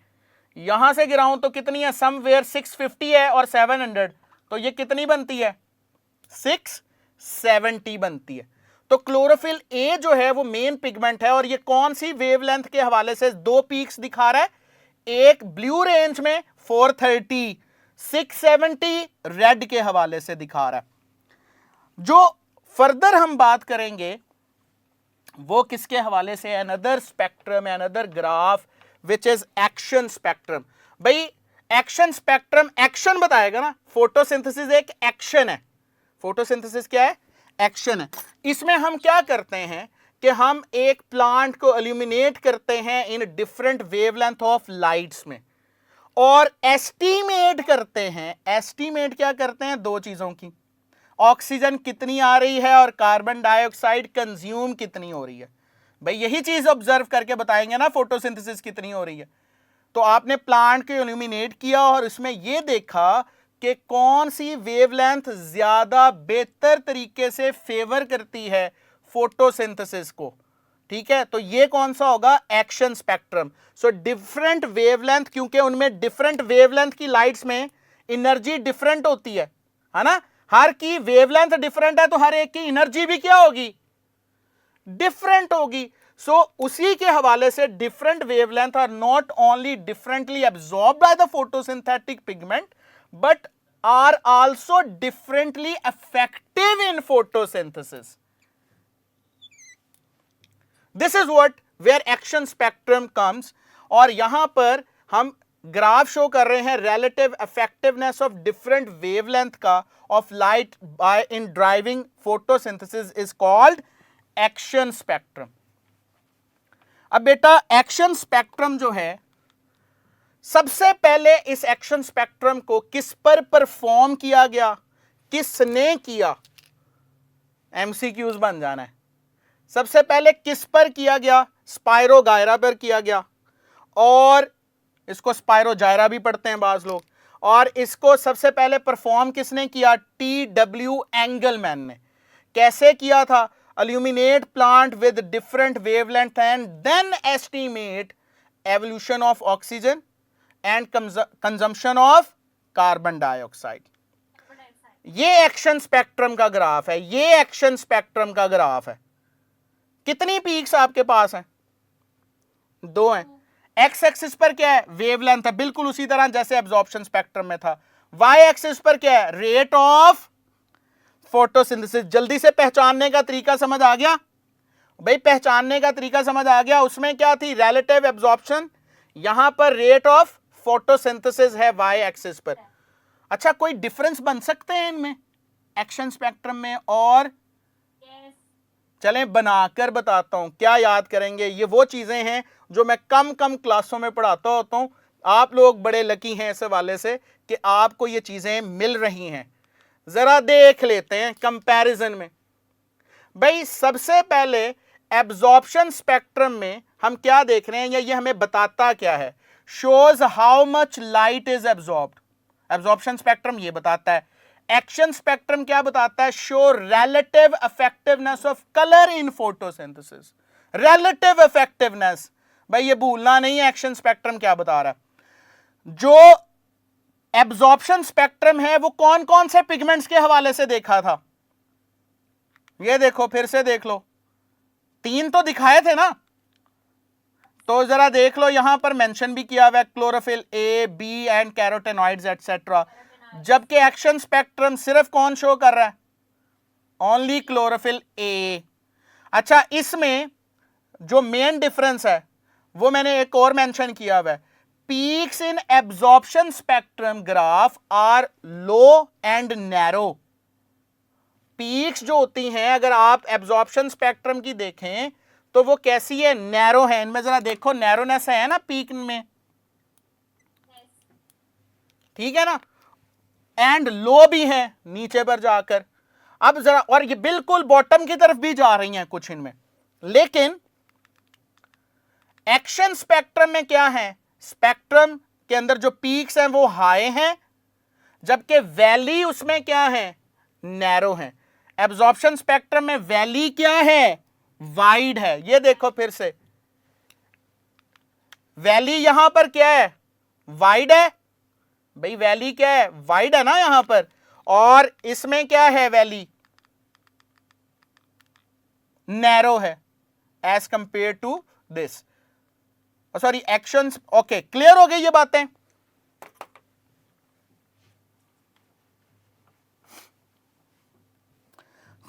यहां से गिराऊं तो कितनी है? समवेयर 650 है और 700, तो ये कितनी बनती है? 670 बनती है। तो क्लोरोफिल ए जो है वो मेन पिगमेंट है, और ये कौन सी वेवलेंथ के हवाले से दो पीक्स दिखा रहा है? एक ब्लू रेंज में 430, 670 रेड के हवाले से दिखा रहा है। जो फर्दर हम बात करेंगे वो किसके हवाले से? Another spectrum, another graph which is action spectrum. भाई एक्शन स्पेक्ट्रम एक्शन बताएगा ना, फोटोसिंथेसिस एक एक्शन है। फोटोसिंथेसिस क्या है? एक्शन है। इसमें हम क्या करते हैं कि हम एक प्लांट को इल्यूमिनेट करते हैं in different wavelength of lights में, और एस्टीमेट करते हैं। एस्टीमेट क्या करते हैं? दो चीजों की, ऑक्सीजन कितनी आ रही है और कार्बन डाइऑक्साइड कंज्यूम कितनी हो रही है। भाई यही चीज ऑब्जर्व करके बताएंगे ना फोटोसिंथेसिस कितनी हो रही है। तो आपने प्लांट को इल्यूमिनेट किया और इसमें यह देखा कि कौन सी वेवलेंथ ज्यादा बेहतर तरीके से फेवर करती है फोटोसिंथेसिस को। ठीक है, तो ये कौन सा होगा? Action spectrum. So different wavelength, क्योंकि उनमें डिफरेंट वेवलेंथ की लाइट्स में एनर्जी डिफरेंट होती है ना, हर की वेवलेंथ डिफरेंट है तो हर एक की एनर्जी भी क्या होगी? डिफरेंट होगी। सो उसी के हवाले से different wavelength are not only differently absorbed by the photosynthetic pigment but are also differently effective in photosynthesis. This is what where action spectrum comes. और यहां पर हम ग्राफ शो कर रहे हैं relative effectiveness of different wavelength का of light by in driving photosynthesis is called action spectrum. अब बेटा एक्शन स्पेक्ट्रम जो है, सबसे पहले इस एक्शन स्पेक्ट्रम को किस पर परफॉर्म किया गया? किसने किया? एमसीक्यूज बन जाना है। सबसे पहले किस पर किया गया? स्पायरोगायरा पर किया गया, और इसको स्पायरोजायरा भी पढ़ते हैं बाज लोग। और इसको सबसे पहले परफॉर्म किसने किया? TW एंगलमैन ने। कैसे किया था? Illuminate plant with different wavelength and then estimate evolution of oxygen and consumption of carbon dioxide. ये एक्शन स्पेक्ट्रम का ग्राफ है। ये एक्शन स्पेक्ट्रम का ग्राफ है। कितनी पीक्स आपके पास हैं? दो हैं। एक्स एक्सिस पर क्या है? वेवलेंथ है, बिल्कुल उसी तरह जैसे एब्जॉर्प्शन स्पेक्ट्रम में था। वाई एक्सिस पर क्या है? Rate of photosynthesis. जल्दी से पहचानने का तरीका समझ आ गया? भाई पहचानने का तरीका समझ आ गया। उसमें क्या थी? रिलेटिव एब्जॉर्प्शन, यहां पर रेट ऑफ फोटोसिंथेसिस है वाई एक्सिस पर। अच्छा, कोई डिफरेंस बन सकते हैं इनमें एक्शन स्पेक्ट्रम में? और चलें बनाकर बताता हूं। क्या याद करेंगे? ये वो चीजें हैं जो मैं कम कम क्लासों में पढ़ाता होता हूं। आप लोग बड़े लकी हैं इस हवाले से कि आपको ये चीजें मिल रही हैं। जरा देख लेते हैं कंपैरिजन में। भाई सबसे पहले एब्जॉर्प्शन स्पेक्ट्रम में हम क्या देख रहे हैं, या ये हमें बताता क्या है? Shows how much light is absorbed. Absorption spectrum ये बताता है। एक्शन स्पेक्ट्रम क्या बताता है? Show relative effectiveness of colour in photosynthesis. Relative effectiveness, भाई ये भूलना नहीं है एक्शन स्पेक्ट्रम क्या बता रहा है। जो एब्जॉर्प्शन स्पेक्ट्रम है वो कौन कौन से पिगमेंट्स के हवाले से देखा था? ये देखो, फिर से देख लो। तीन तो दिखाए थे ना, तो जरा देख लो, यहां पर मेंशन भी किया हुआ है chlorophyll A, B and carotenoids etcetera. जबकि एक्शन स्पेक्ट्रम सिर्फ कौन शो कर रहा है? Only chlorophyll A. अच्छा, इसमें जो मेन डिफरेंस है वो मैंने एक और मेंशन किया हुआ है। Peaks in absorption spectrum graph are low and narrow. Peaks जो होती हैं, अगर आप एब्जॉर्प्शन स्पेक्ट्रम की देखें तो वो कैसी है? नैरो है। इनमें जरा देखो, नैरोनेस है ना पीक में, ठीक है ना, एंड लो भी है नीचे पर जाकर। अब जरा, और ये बिल्कुल बॉटम की तरफ भी जा रही हैं कुछ इनमें, लेकिन एक्शन स्पेक्ट्रम में क्या है, स्पेक्ट्रम के अंदर जो पीक्स हैं वो हाई हैं, जबकि वैली उसमें क्या है, नैरो है। एब्जॉर्प्शन स्पेक्ट्रम में वैली क्या है, वाइड है। ये देखो फिर से, वैली यहां पर क्या है, वाइड है। भाई वैली क्या है, वाइड है ना यहां पर, और इसमें क्या है, वैली नैरो है as compare to this, sorry actions. Okay, clear हो गई ये बातें।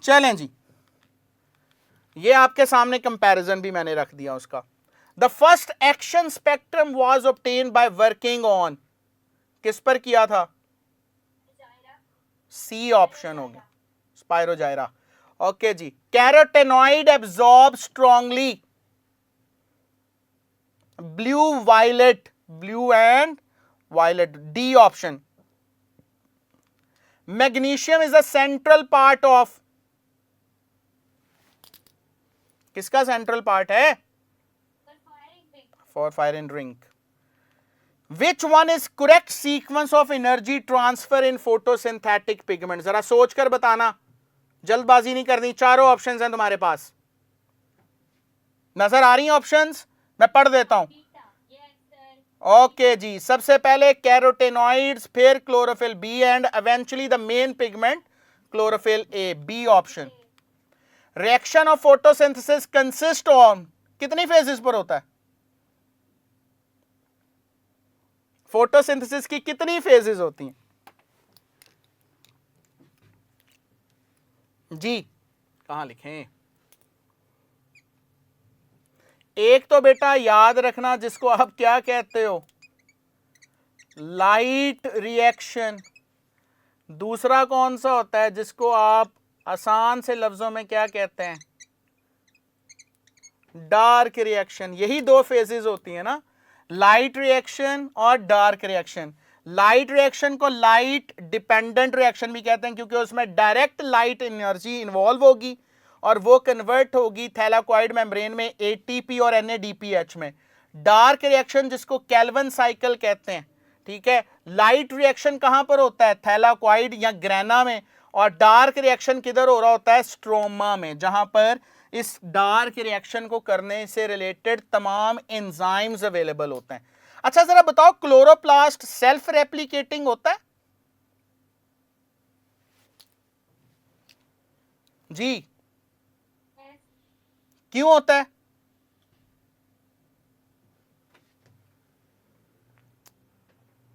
चलें जी, ये आपके सामने कंपैरिजन भी मैंने रख दिया उसका। The first action spectrum was obtained by working on, किस पर किया था, सी ऑप्शन हो गया, स्पायरोजाइरा। ओके जी, carotenoid absorb strongly, blue violet, blue and violet, D option. Magnesium is a central part of, किसका सेंट्रल पार्ट है, for fire and drink. Which one is correct sequence of energy transfer in photosynthetic pigment, जरा सोचकर बताना, जल्दबाजी नहीं करनी। चारों options हैं तुम्हारे पास, नजर आ रही हैं ऑप्शंस, मैं पढ़ देता हूं। ओके जी, सबसे पहले कैरोटेनॉइड्स, फिर chlorophyll B and eventually the main pigment chlorophyll A, B option. Reaction of photosynthesis consist on, कितनी फेजेस पर होता है, फोटोसिंथेसिस की कितनी फेजेस होती हैं जी, कहां लिखें। एक तो बेटा याद रखना जिसको आप क्या कहते हो, लाइट रिएक्शन। दूसरा कौन सा होता है जिसको आप आसान से लफ्जों में क्या कहते हैं, डार्क रिएक्शन। यही दो फेजेस होती है ना, लाइट रिएक्शन और डार्क रिएक्शन। लाइट रिएक्शन को लाइट डिपेंडेंट रिएक्शन भी कहते हैं क्योंकि उसमें डायरेक्ट लाइट एनर्जी इन्वॉल्व होगी और वो कन्वर्ट होगी थैलाकोइड मेम्ब्रेन में एटीपी और एनएडीपीएच में। डार्क रिएक्शन जिसको केल्विन साइकिल कहते हैं, ठीक है। लाइट रिएक्शन कहां पर होता है, थैलाकोइड या ग्रेना में, और डार्क रिएक्शन किधर हो रहा होता है, स्ट्रोमा में, जहां पर इस डार्क रिएक्शन को करने से रिलेटेड तमाम एंजाइम्स अवेलेबल होते हैं। अच्छा जरा बताओ, क्लोरोप्लास्ट सेल्फ रेप्लिकेटिंग होता है जी, क्यों होता है,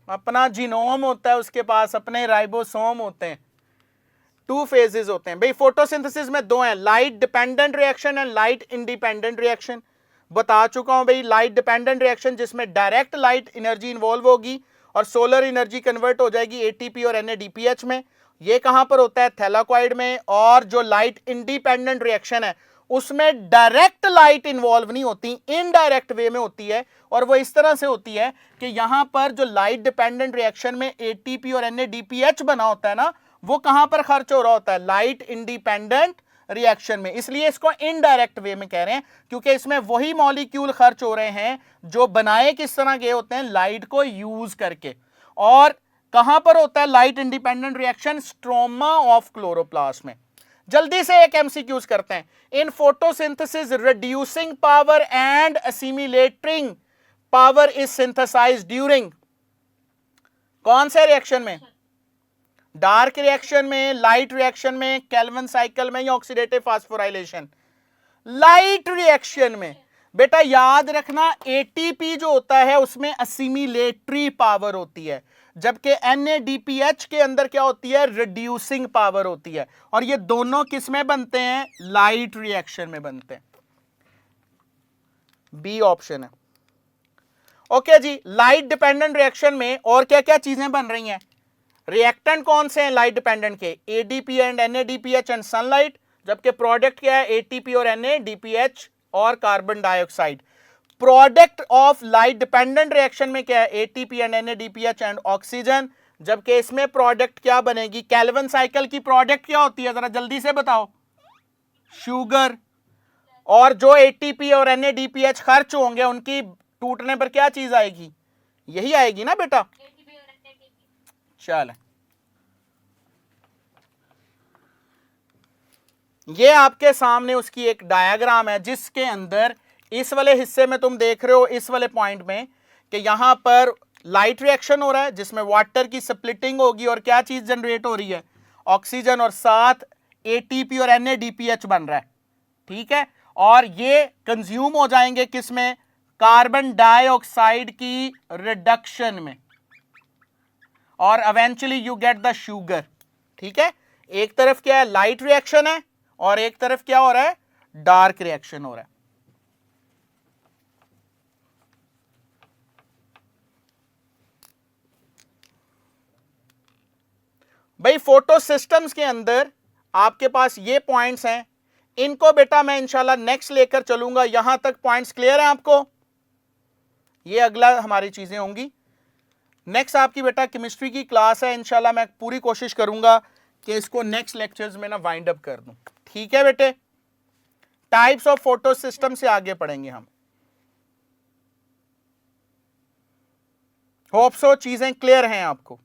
अपना जीनोम होता है उसके पास, अपने राइबोसोम होते हैं। टू फेजेस होते हैं भाई फोटोसिंथेसिस में, दो हैं, light dependent reaction and light independent reaction. बता चुका हूं भाई, लाइट डिपेंडेंट रिएक्शन जिसमें डायरेक्ट लाइट एनर्जी इन्वॉल्व होगी और सोलर एनर्जी कन्वर्ट हो जाएगी एटीपी और एनएडीपीएच में, ये कहां पर होता है, थैलाकोइड में। और जो लाइट इंडिपेंडेंट रिएक्शन है उसमें डायरेक्ट लाइट इन्वॉल्व नहीं होती, इनडायरेक्ट वे में होती है, और वो इस तरह से होती है कि यहां पर जो लाइट डिपेंडेंट रिएक्शन में एटीपी और एनएडीपीएच बना होता है ना, वो कहां पर खर्च हो रहा होता है, लाइट इंडिपेंडेंट रिएक्शन में। इसलिए इसको इनडायरेक्ट वे में कह रहे हैं क्योंकि इसमें वही मॉलिक्यूल खर्च हो रहे हैं जो बनाए किस तरह गए होते हैं, लाइट को यूज करके। और कहां पर होता है light independent reaction, stroma of chloroplast में। जल्दी से एक एमसीक्यूज करते हैं। In photosynthesis reducing power and assimilating power is synthesised during, कौन से रिएक्शन में, डार्क रिएक्शन में, लाइट रिएक्शन में, केल्विन साइकिल में, या ऑक्सीडेटिव फास्फोराइलेशन, लाइट रिएक्शन में। बेटा याद रखना, एटीपी जो होता है उसमें असिमिलेटरी पावर होती है, जबकि एनएडीपीएच के अंदर क्या होती है, रिड्यूसिंग पावर होती है। और ये दोनों किस में बनते हैं, लाइट रिएक्शन में बनते हैं, बी ऑप्शन है। ओके जी, लाइट डिपेंडेंट रिएक्शन में और क्या क्या चीजें बन रही हैं, रिएक्टेंट कौन से हैं लाइट डिपेंडेंट के, ADP and NADPH and sunlight, जबकि प्रोडक्ट क्या है, एटीपी और एनएडीपीएच और carbon dioxide. Product of light dependent reaction में क्या है, ATP and NADPH and oxygen, जबकि इसमें प्रोडक्ट क्या बनेगी, केल्विन साइकिल की प्रोडक्ट क्या होती है, जरा जल्दी से बताओ, शुगर। और जो एटीपी और NADPH खर्च होंगे उनकी टूटने पर क्या चीज आएगी, यही आएगी ना बेटा। चल ये आपके सामने उसकी एक डायग्राम है जिसके अंदर इस वाले हिस्से में तुम देख रहे हो, इस वाले पॉइंट में, कि यहां पर लाइट रिएक्शन हो रहा है जिसमें वाटर की स्प्लिटिंग होगी और क्या चीज जनरेट हो रही है, ऑक्सीजन, और साथ एटीपी और NADPH बन रहा है, ठीक है। और ये कंज्यूम हो जाएंगे किसमें, कार्बन डाइऑक्साइड की रिडक्शन में, और eventually you get the sugar, ठीक है। एक तरफ क्या है, लाइट रिएक्शन है, और एक तरफ क्या हो रहा है, डार्क रिएक्शन हो रहा है। भाई फोटो सिस्टम्स के अंदर आपके पास ये पॉइंट्स हैं, इनको बेटा मैं इंशाल्लाह नेक्स्ट लेकर चलूंगा। यहां तक पॉइंट्स क्लियर हैं आपको, ये अगला हमारी चीजें होंगी। नेक्स्ट आपकी बेटा केमिस्ट्री की क्लास है, इंशाल्लाह मैं पूरी कोशिश करूंगा कि इसको नेक्स्ट लेक्चर्स में ना वाइंड अप कर दूं, ठीक है बेटे। टाइप्स ऑफ फोटो सिस्टम से आगे पढ़ेंगे हम। होप सो चीजें क्लियर हैं आपको।